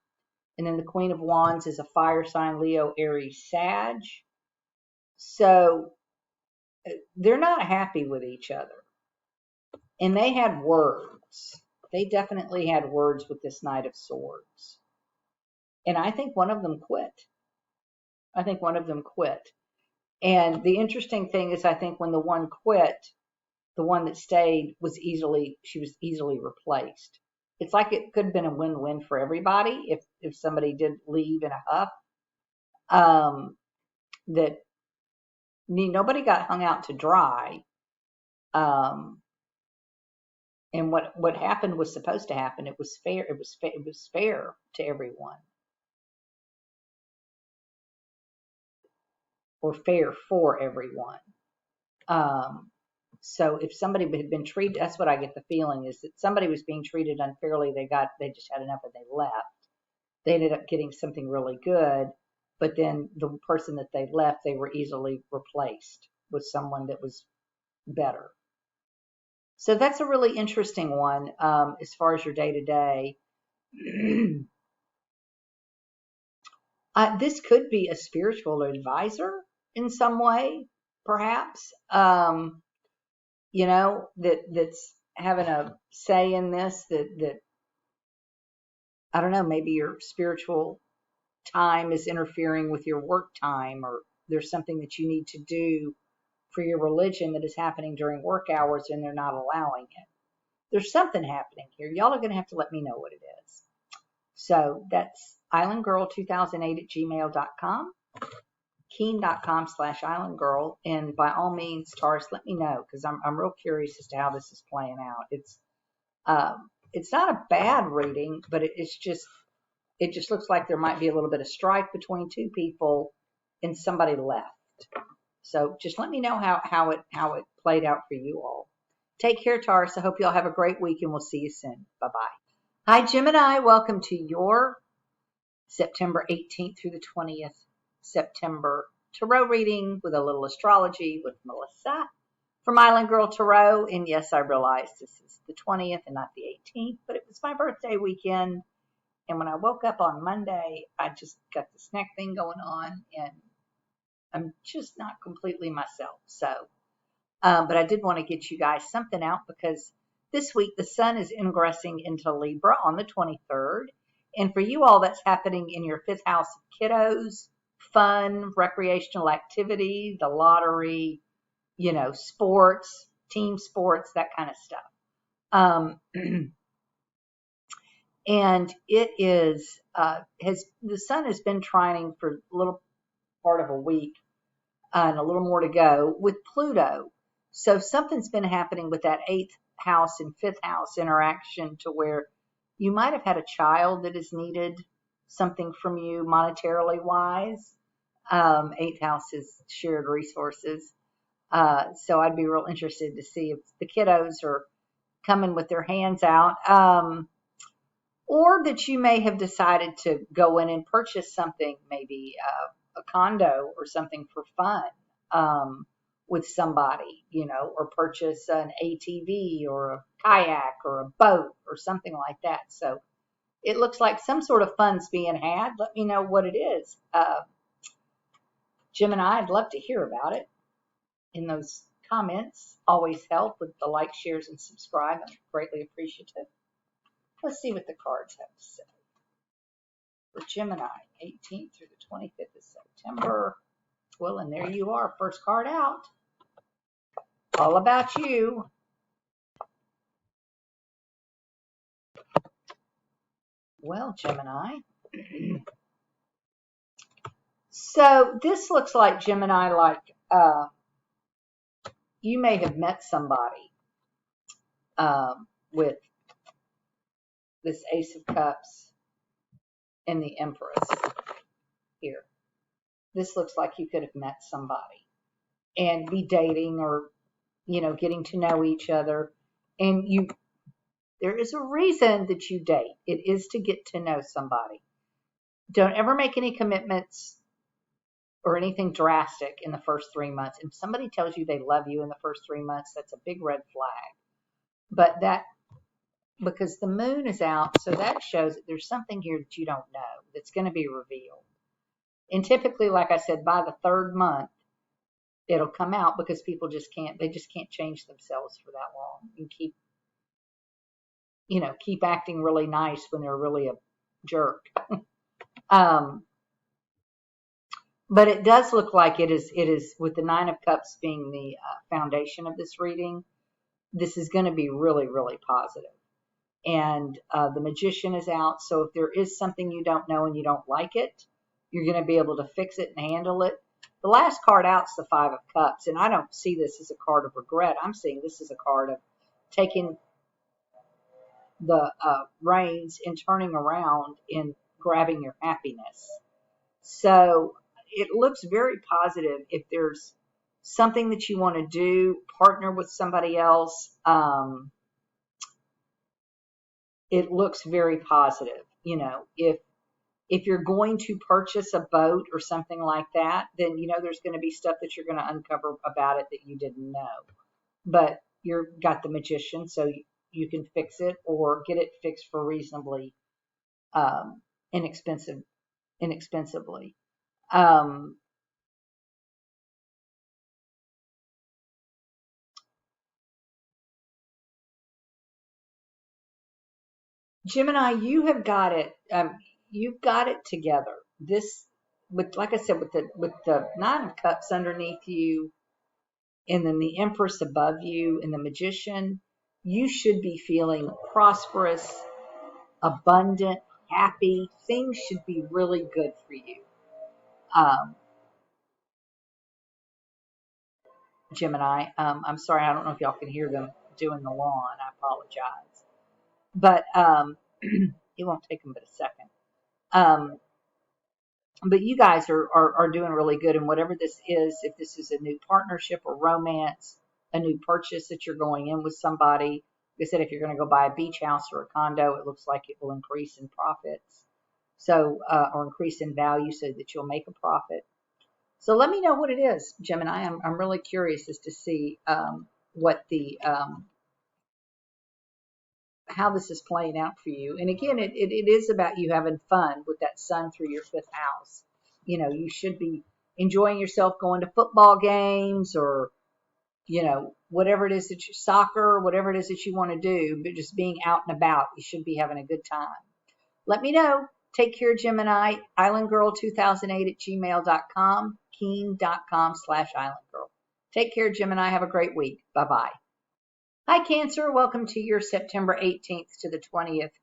And then the Queen of Wands is a fire sign, Leo, Aries, Sag. So they're not happy with each other. And they had words. They definitely had words with this Knight of Swords. And I think one of them quit. And the interesting thing is, I think when the one quit, the one that stayed was easily replaced. It's like it could have been a win-win for everybody if somebody did leave in a huff. That nobody got hung out to dry. And what happened was supposed to happen. It was fair. It was fair to everyone, or fair for everyone. So if somebody had been treated, that's what I get the feeling, is that somebody was being treated unfairly. They just had enough and they left. They ended up getting something really good, but then the person that they left, they were easily replaced with someone that was better. So that's a really interesting one, as far as your day-to-day. This could be a spiritual advisor in some way, perhaps. That's having a say in this, that I don't know, maybe your spiritual time is interfering with your work time, or there's something that you need to do for your religion that is happening during work hours and they're not allowing it. There's something happening here. Y'all are going to have to let me know what it is. So that's islandgirl2008@gmail.com, keen.com/islandgirl. And by all means, Taurus, let me know, because I'm real curious as to how this is playing out. It's not a bad reading, but it just looks like there might be a little bit of strife between two people and somebody left. So just let me know how it played out for you all. Take care, Taurus. I hope you all have a great week, and we'll see you soon. Bye-bye. Hi, Gemini. Welcome to your September 18th through the 20th September tarot reading with a little astrology with Melissa from Islandgirl Tarot. And yes, I realize this is the 20th and not the 18th, but it was my birthday weekend. And when I woke up on Monday, I just got this neck thing going on, and I'm just not completely myself. So, but I did want to get you guys something out, because this week the sun is ingressing into Libra on the 23rd. And for you all, that's happening in your 5th house of kiddos, fun, recreational activity, the lottery, sports, team sports, that kind of stuff. And it is, the sun has been trining for a little part of a week, and a little more to go with Pluto. So something's been happening with that 8th house and 5th house interaction, to where you might have had a child that has needed something from you monetarily wise. 8th house is shared resources. So I'd be real interested to see if the kiddos are coming with their hands out. Or that you may have decided to go in and purchase something, maybe a condo or something for fun, with somebody, or purchase an ATV or a kayak or a boat or something like that. So it looks like some sort of fun's being had. Let me know what it is. Gemini, I'd love to hear about it in those comments. Always help with the like, shares, and subscribe. I'm greatly appreciative. Let's see what the cards have to say for Gemini, 18th through the 25th of September. Well, and there you are, first card out. All about you. Well, Gemini. So this looks like, Gemini, like you may have met somebody with this Ace of Cups and the Empress here. This looks like you could have met somebody and be dating, or getting to know each other. And there is a reason that you date. It is to get to know somebody. Don't ever make any commitments or anything drastic in the first 3 months. If somebody tells you they love you in the first 3 months, that's a big red flag. But because the moon is out, so that shows that there's something here that you don't know that's going to be revealed. And typically, like I said, by the 3rd month, it'll come out, because people just can't change themselves for that long and keep acting really nice when they're really a jerk. But it does look like it is with the 9 of Cups being the foundation of this reading. This is going to be really, really positive. And the Magician is out. So if there is something you don't know and you don't like it, you're going to be able to fix it and handle it. The last card out is the 5 of Cups. And I don't see this as a card of regret. I'm seeing this as a card of taking the reins and turning around and grabbing your happiness. So it looks very positive. If there's something that you want to do, partner with somebody else, it looks very positive. If you're going to purchase a boat or something like that, then there's going to be stuff that you're going to uncover about it that you didn't know. But you've got the Magician, so you can fix it or get it fixed for reasonably inexpensively. Gemini, you have got it. You've got it together. This, with like I said, with the Nine of Cups underneath you, and then the Empress above you, and the Magician, you should be feeling prosperous, abundant, happy. Things should be really good for you. Um, Gemini, I'm sorry, I don't know if y'all can hear them doing the lawn. I apologize, but it won't take them but a second. Um, but you guys are doing really good. And whatever this is, if this is a new partnership or romance, a new purchase that you're going in with somebody, like I said, if you're going to go buy a beach house or a condo, it looks like it will increase in profits. So, or increase in value so that you'll make a profit. So let me know what it is, Gemini. I'm really curious as to see what the how this is playing out for you. And again, it is about you having fun with that sun through your fifth house. You know, you should be enjoying yourself going to football games or, you know, whatever it is that you soccer, whatever it is that you want to do, but just being out and about, you should be having a good time. Let me know. Take care, Gemini. Islandgirl2008 at gmail.com, keen.com/islandgirl. Take care, Gemini. Have a great week. Bye-bye. Hi, Cancer. Welcome to your September 18th to the 20th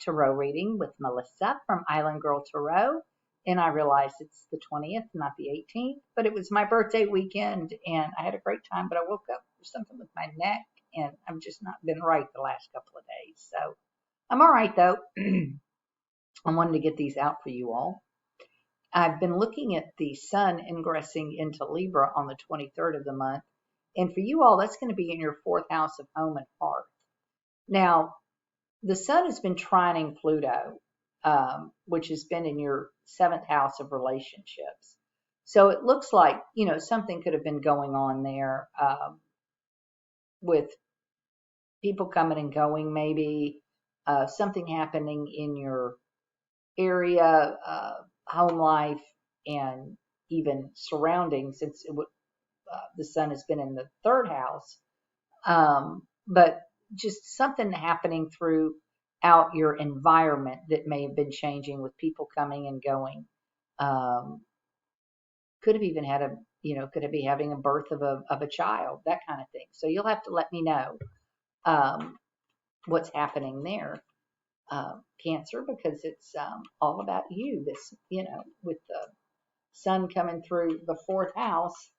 tarot reading with Melissa from Islandgirl Tarot. And I realize it's the 20th, not the 18th, but it was my birthday weekend and I had a great time, but I woke up with something with my neck and I've just not been right the last couple of days. So I'm all right, though. I wanted to get these out for you all. I've been looking at the sun ingressing into Libra on the 23rd of the month. And for you all, that's going to be in your fourth house of home and hearth. Now, the sun has been trining Pluto, which has been in your seventh house of relationships. So it looks like, you know, something could have been going on there with people coming and going, maybe something happening in your area, home life, and even surroundings, since the sun has been in the third house. But just something happening throughout your environment that may have been changing with people coming and going. Could have even had could have be having a birth of a child, that kind of thing. So you'll have to let me know what's happening there, Cancer, because it's all about you. This, with the sun coming through the fourth house.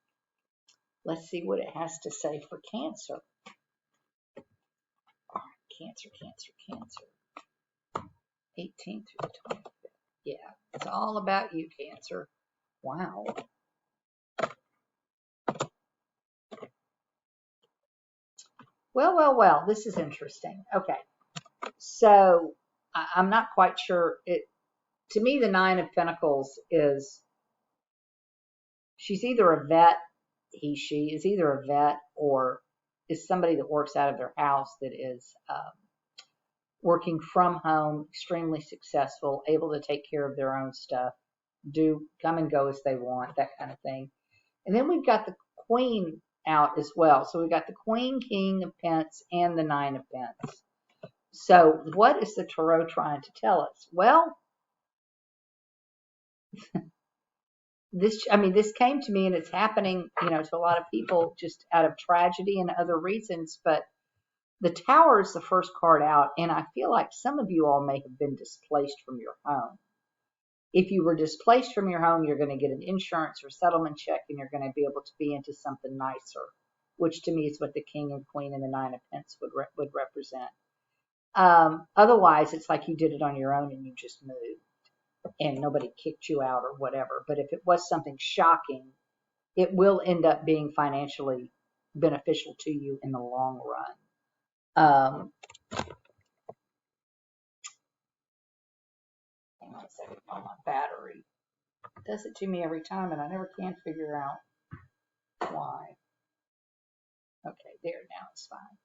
Let's see what it has to say for Cancer. Cancer, Cancer, Cancer. 18th through the 25th. Yeah, it's all about you, Cancer. Wow. Well, this is interesting. Okay. So I'm not quite sure. To me, the Nine of Pentacles is, she's either a vet, she is either a vet or is somebody that works out of their house that is working from home, extremely successful, able to take care of their own stuff, come and go as they want, that kind of thing. And then we've got the Queen out as well. So we've got the Queen, King of Pence, and the Nine of Pence. So what is the Tarot trying to tell us? Well, this came to me, and it's happening, to a lot of people just out of tragedy and other reasons. But the Tower is the first card out, and I feel like some of you all may have been displaced from your home. If you were displaced from your home, you're going to get an insurance or settlement check, and you're going to be able to be into something nicer, which to me is what the King and Queen and the Nine of Pence would represent. Otherwise, it's like you did it on your own and you just moved and nobody kicked you out or whatever. But if it was something shocking, it will end up being financially beneficial to you in the long run. Hang on a second on my battery. It does it to me every time, and I never can figure out why. Okay, there, now it's fine.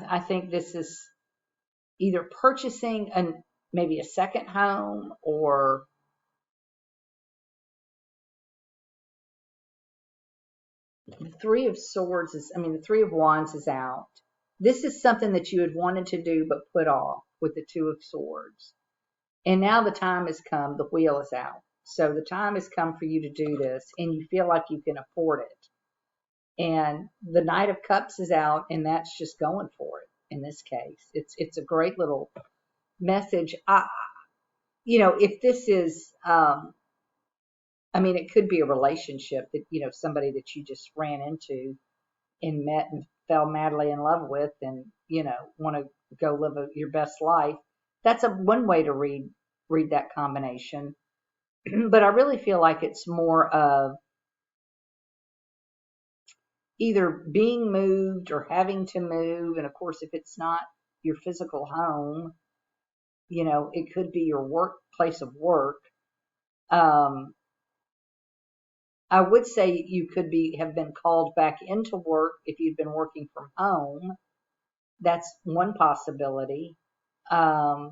I think this is either purchasing maybe a second home, or The Three of Swords the Three of Wands is out. This is something that you had wanted to do but put off with the Two of Swords. And now the time has come, the wheel is out. So the time has come for you to do this, and you feel like you can afford it. And the Knight of Cups is out, and that's just going for it in this case. It's a great little message. If this is, it could be a relationship that, somebody that you just ran into and met and fell madly in love with and, want to go live your best life. That's one way to read that combination. But I really feel like it's more of either being moved or having to move. And of course, if it's not your physical home, it could be your place of work. I would say you could have been called back into work if you'd been working from home. That's one possibility. But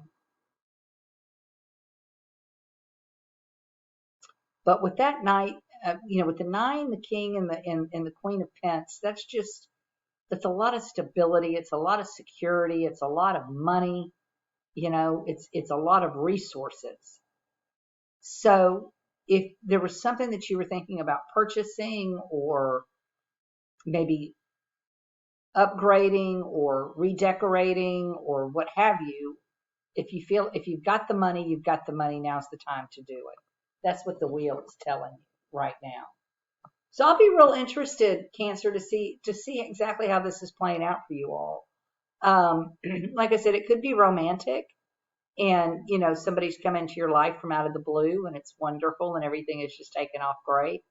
with that Knight, with the 9, the King, and the Queen of Pentacles, that's a lot of stability. It's a lot of security. It's a lot of money. It's a lot of resources. So if there was something that you were thinking about purchasing or maybe upgrading or redecorating or what have you, if you've got the money, you've got the money, now's the time to do it. That's what the wheel is telling you right now. So I'll be real interested, Cancer, to see exactly how this is playing out for you all. Like I said, it could be romantic, and somebody's come into your life from out of the blue, and it's wonderful, and everything is just taken off great.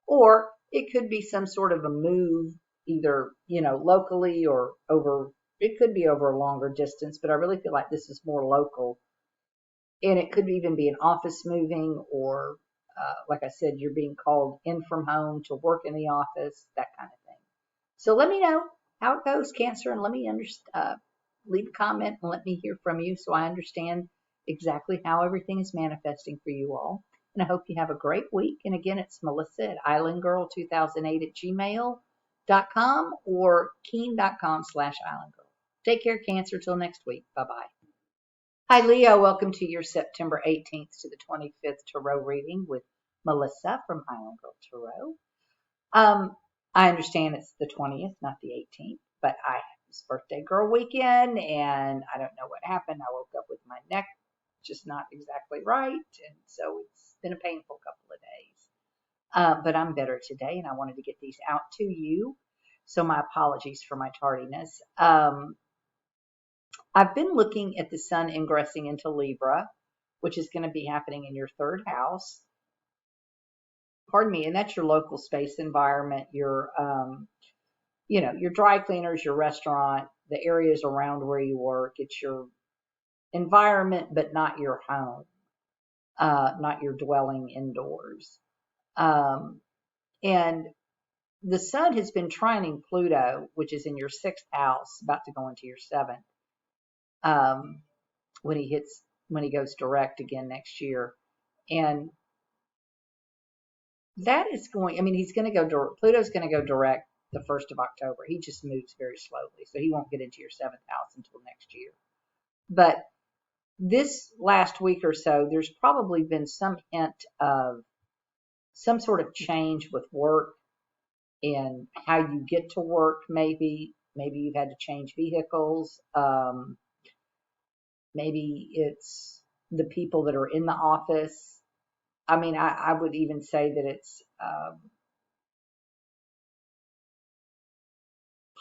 Or it could be some sort of a move, either locally or over. It could be over a longer distance, but I really feel like this is more local. And it could even be an office moving, or like I said, you're being called in from home to work in the office, that kind of thing. So let me know how it goes, Cancer, and let me leave a comment and let me hear from you so I understand exactly how everything is manifesting for you all. And I hope you have a great week. And again, it's Melissa at islandgirl2008@gmail.com or keen.com/islandgirl. Take care, Cancer. Till next week. Bye-bye. Hi, Leo. Welcome to your September 18th to the 25th Tarot reading with Melissa from Islandgirl Tarot. I understand it's the 20th, not the 18th, but I had this birthday girl weekend, and I don't know what happened. I woke up with my neck just not exactly right, and so it's been a painful couple of days. But I'm better today, and I wanted to get these out to you, so my apologies for my tardiness. I've been looking at the sun ingressing into Libra, which is going to be happening in your 3rd house. Pardon me, and that's your local space environment, your dry cleaners, your restaurant, the areas around where you work. It's your environment, but not your home, not your dwelling indoors. And the sun has been trining Pluto, which is in your 6th house, about to go into your 7th. When he goes direct again next year. And that is he's going to go, Pluto's going to go direct the 1st of October. He just moves very slowly, so he won't get into your 7th house until next year. But this last week or so, there's probably been some hint of some sort of change with work and how you get to work. Maybe you've had to change vehicles. Maybe it's the people that are in the office. I would even say that it's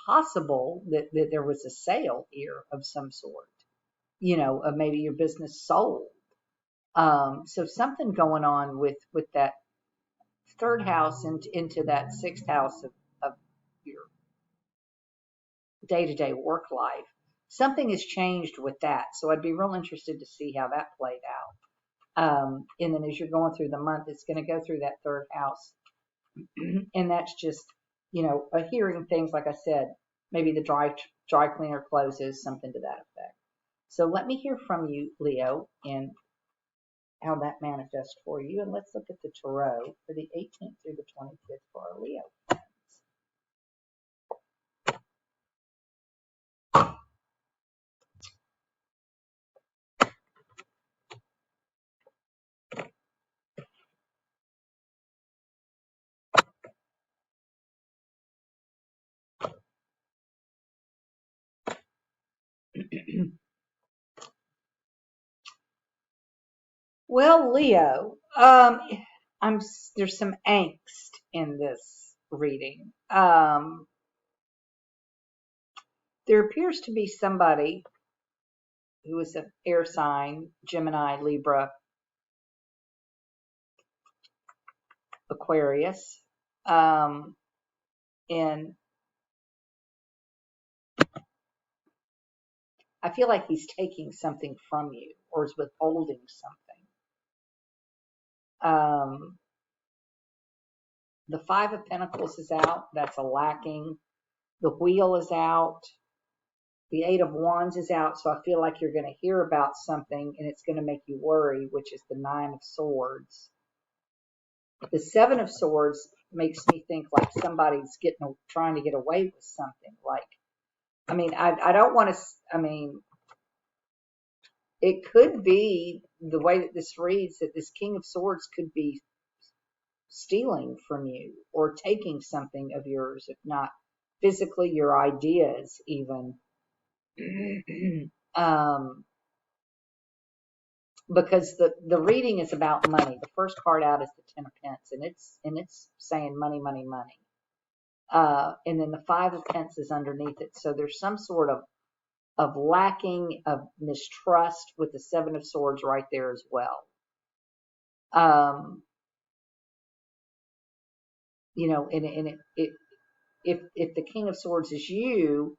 possible that there was a sale here of some sort, of maybe your business sold. So something going on with that 3rd house and into that 6th house of your day-to-day work life. Something has changed with that. So I'd be real interested to see how that played out. And then as you're going through the month, it's going to go through that 3rd house. And that's just, hearing things, like I said, maybe the dry cleaner closes, something to that effect. So let me hear from you, Leo, and how that manifests for you. And let's look at the tarot for the 18th through the 25th for our Leo friends. Well, Leo, I'm there's some angst in this reading. There appears to be somebody who is an air sign, Gemini, Libra, Aquarius, and I feel like he's taking something from you or is withholding something. The Five of Pentacles is out. That's a lacking. The Wheel is out. The Eight of Wands is out. So I feel like you're going to hear about something and it's going to make you worry, which is the Nine of Swords. The Seven of Swords makes me think like somebody's trying to get away with something. Like, I mean, I don't want to, I mean, it could be the way that this reads that this King of Swords could be stealing from you or taking something of yours, if not physically, your ideas even. Because the reading is about money. The first card out is the Ten of Pence, and it's saying money, money, money. And then the Five of Pence is underneath it. So there's some sort of lacking of mistrust with the Seven of Swords right there as well. You know, and if the King of Swords is you,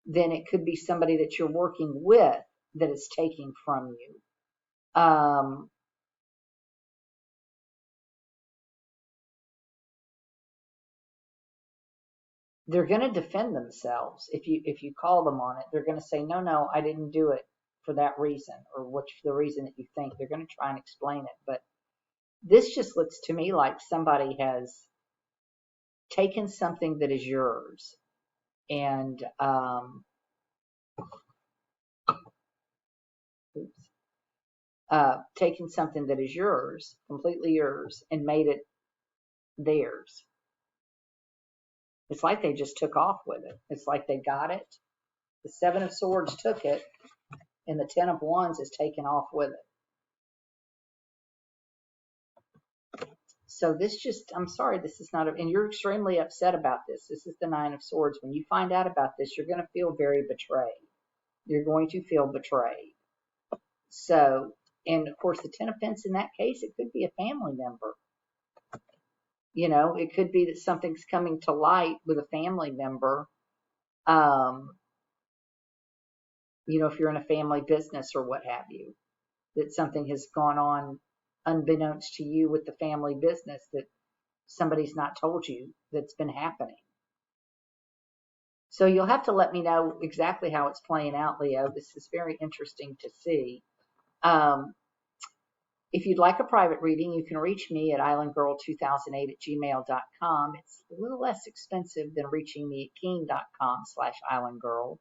then it could be somebody that you're working with that is taking from you. They're going to defend themselves if you call them on it. They're going to say, no, I didn't do it for that reason, or what's the reason that you think. They're going to try and explain it. But this just looks to me like somebody has taken something that is yours and taken something that is yours, completely yours, and made it theirs. It's like they just took off with it. It's like they got it. The Seven of Swords took it, and the Ten of Wands is taken off with it. So this just, I'm sorry, this is not, and you're extremely upset about this. This is the Nine of Swords. When you find out about this, you're going to feel very betrayed. You're going to feel betrayed. So, and of course, the Ten of Pence in that case, it could be a family member. You know, it could be that something's coming to light with a family member. You know, if you're in a family business or what have you, that something has gone on unbeknownst to you with the family business that somebody's not told you that's been happening. So you'll have to let me know exactly how it's playing out, Leo. This is very interesting to see. If you'd like a private reading, you can reach me at islandgirl2008@gmail.com. It's a little less expensive than reaching me at keen.com/islandgirl.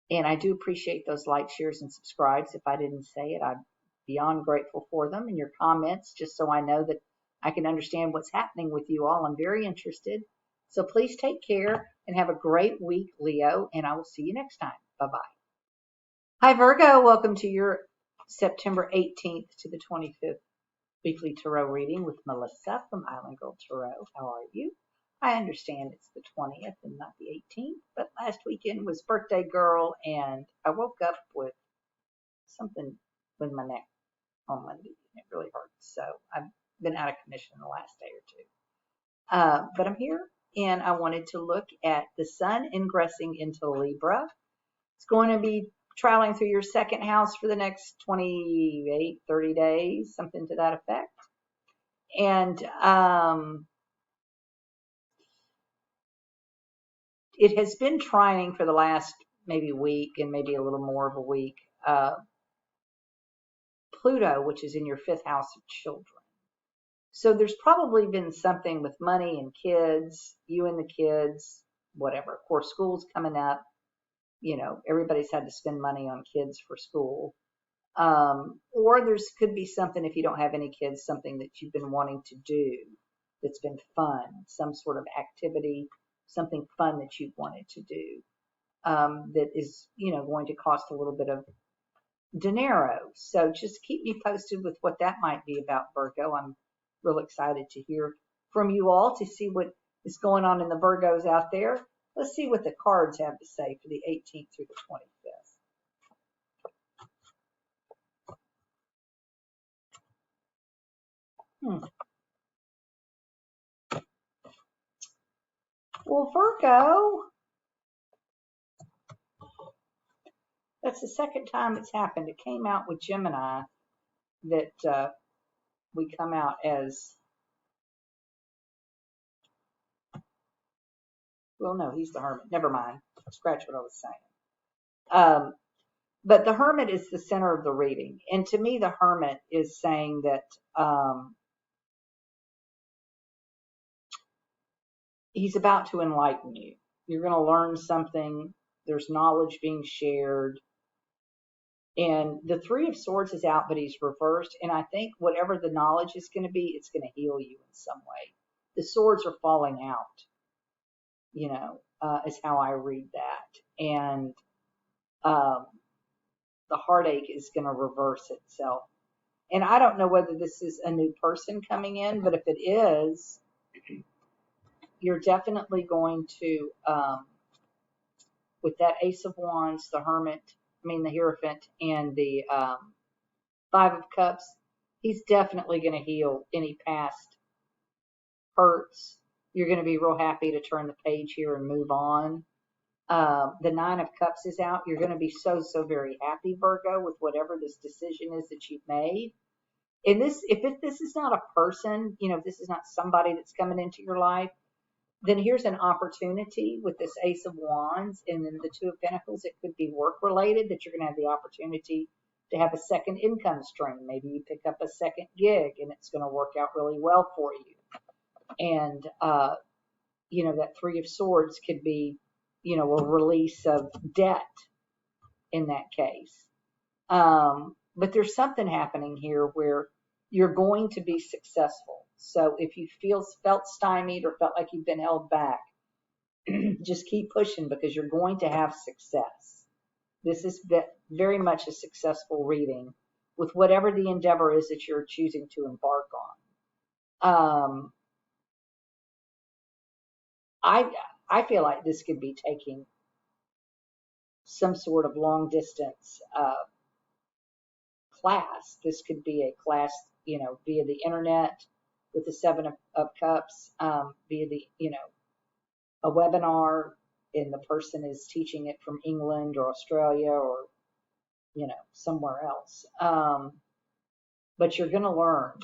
And I do appreciate those likes, shares, and subscribes. If I didn't say it, I'm beyond grateful for them and your comments, just so I know that I can understand what's happening with you all. I'm very interested. So please take care and have a great week, Leo, and I will see you next time. Bye-bye. Hi, Virgo. Welcome to your September 18th to the 25th weekly tarot reading with Melissa from Islandgirl Tarot. How are you? I understand it's the 20th and not the 18th, but last weekend was birthday girl, and I woke up with something with my neck on Monday, and it really hurts. So I've been out of commission the last day or two. But I'm here, and I wanted to look at the sun ingressing into Libra. It's going to be traveling through your second house for the next 28, 30 days, something to that effect. And it has been trying for the last maybe week and maybe a little more of a week. Pluto, which is in your fifth house of children. So there's probably been something with money and kids, you and the kids, whatever. Of course, school's coming up. You know, everybody's had to spend money on kids for school. Or there's could be something, if you don't have any kids, something that you've been wanting to do that's been fun, some sort of activity, something fun that you've wanted to do, that is, you know, going to cost a little bit of dinero. So just keep me posted with what that might be about, Virgo. I'm real excited to hear from you all to see what is going on in the Virgos out there. Let's see what the cards have to say for the 18th through the 25th. Well, Virgo, that's the second time it's happened. It came out with Gemini that we come out as, well, no, he's the Hermit. Never mind. Scratch what I was saying. But the Hermit is the center of the reading. And to me, the Hermit is saying that he's about to enlighten you. You're going to learn something. There's knowledge being shared. And the Three of Swords is out, but he's reversed. And I think whatever the knowledge is going to be, it's going to heal you in some way. The swords are falling out, is how I read that. And the heartache is going to reverse itself. And I don't know whether this is a new person coming in, but if it is, you're definitely going to, with that Ace of Wands, the Hierophant, and the Five of Cups, he's definitely going to heal any past hurts. You're going to be real happy to turn the page here and move on. The Nine of Cups is out. You're going to be so very happy, Virgo, with whatever this decision is that you've made. And this is not a person, if this is not somebody that's coming into your life, then here's an opportunity with this Ace of Wands and then the Two of Pentacles. It could be work related, that you're going to have the opportunity to have a second income stream. Maybe you pick up a second gig and it's going to work out really well for you. And, that Three of Swords could be, a release of debt in that case. But there's something happening here where you're going to be successful. So if you felt stymied or felt like you've been held back, just keep pushing because you're going to have success. This is very much a successful reading with whatever the endeavor is that you're choosing to embark on. I feel like this could be taking some sort of long distance class. This could be a class, via the internet with the Seven of Cups, via the, a webinar, and the person is teaching it from England or Australia or, somewhere else. But you're going to learn.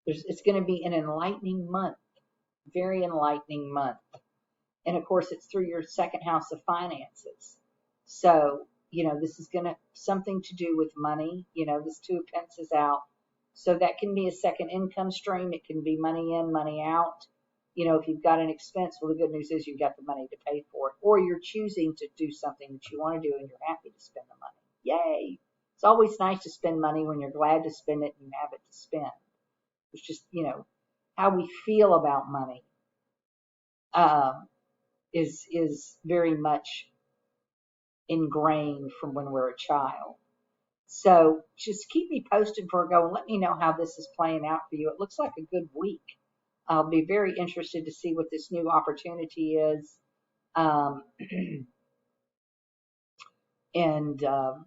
It's going to be an enlightening month, very enlightening month. And of course, it's through your second house of finances. So, this is going to something to do with money. This Two of Pentacles is out. So that can be a second income stream. It can be money in, money out. If you've got an expense, well, the good news is you've got the money to pay for it. Or you're choosing to do something that you want to do and you're happy to spend the money. Yay! It's always nice to spend money when you're glad to spend it and you have it to spend. It's just, how we feel about money is very much ingrained from when we're a child. So just keep me posted, Virgo, and let me know how this is playing out for you. It looks like a good week. I'll be very interested to see what this new opportunity is. And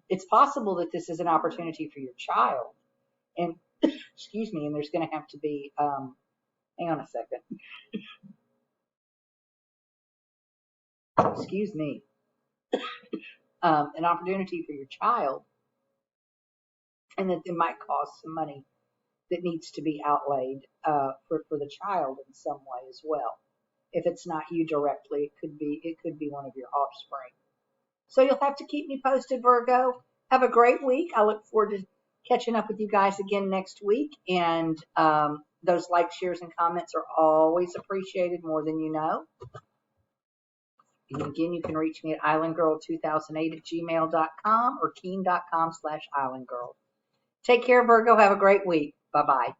it's possible that this is an opportunity for your child. And, excuse me, and there's going to have to be, hang on a second. Excuse me. An opportunity for your child. And that it might cost some money that needs to be outlaid for the child in some way as well. If it's not you directly, it could be one of your offspring. So you'll have to keep me posted, Virgo. Have a great week. I look forward to catching up with you guys again next week. And those likes, shares, and comments are always appreciated, more than you know. And again, you can reach me at islandgirl2008@gmail.com or keen.com/islandgirl. Take care, Virgo. Have a great week. Bye-bye.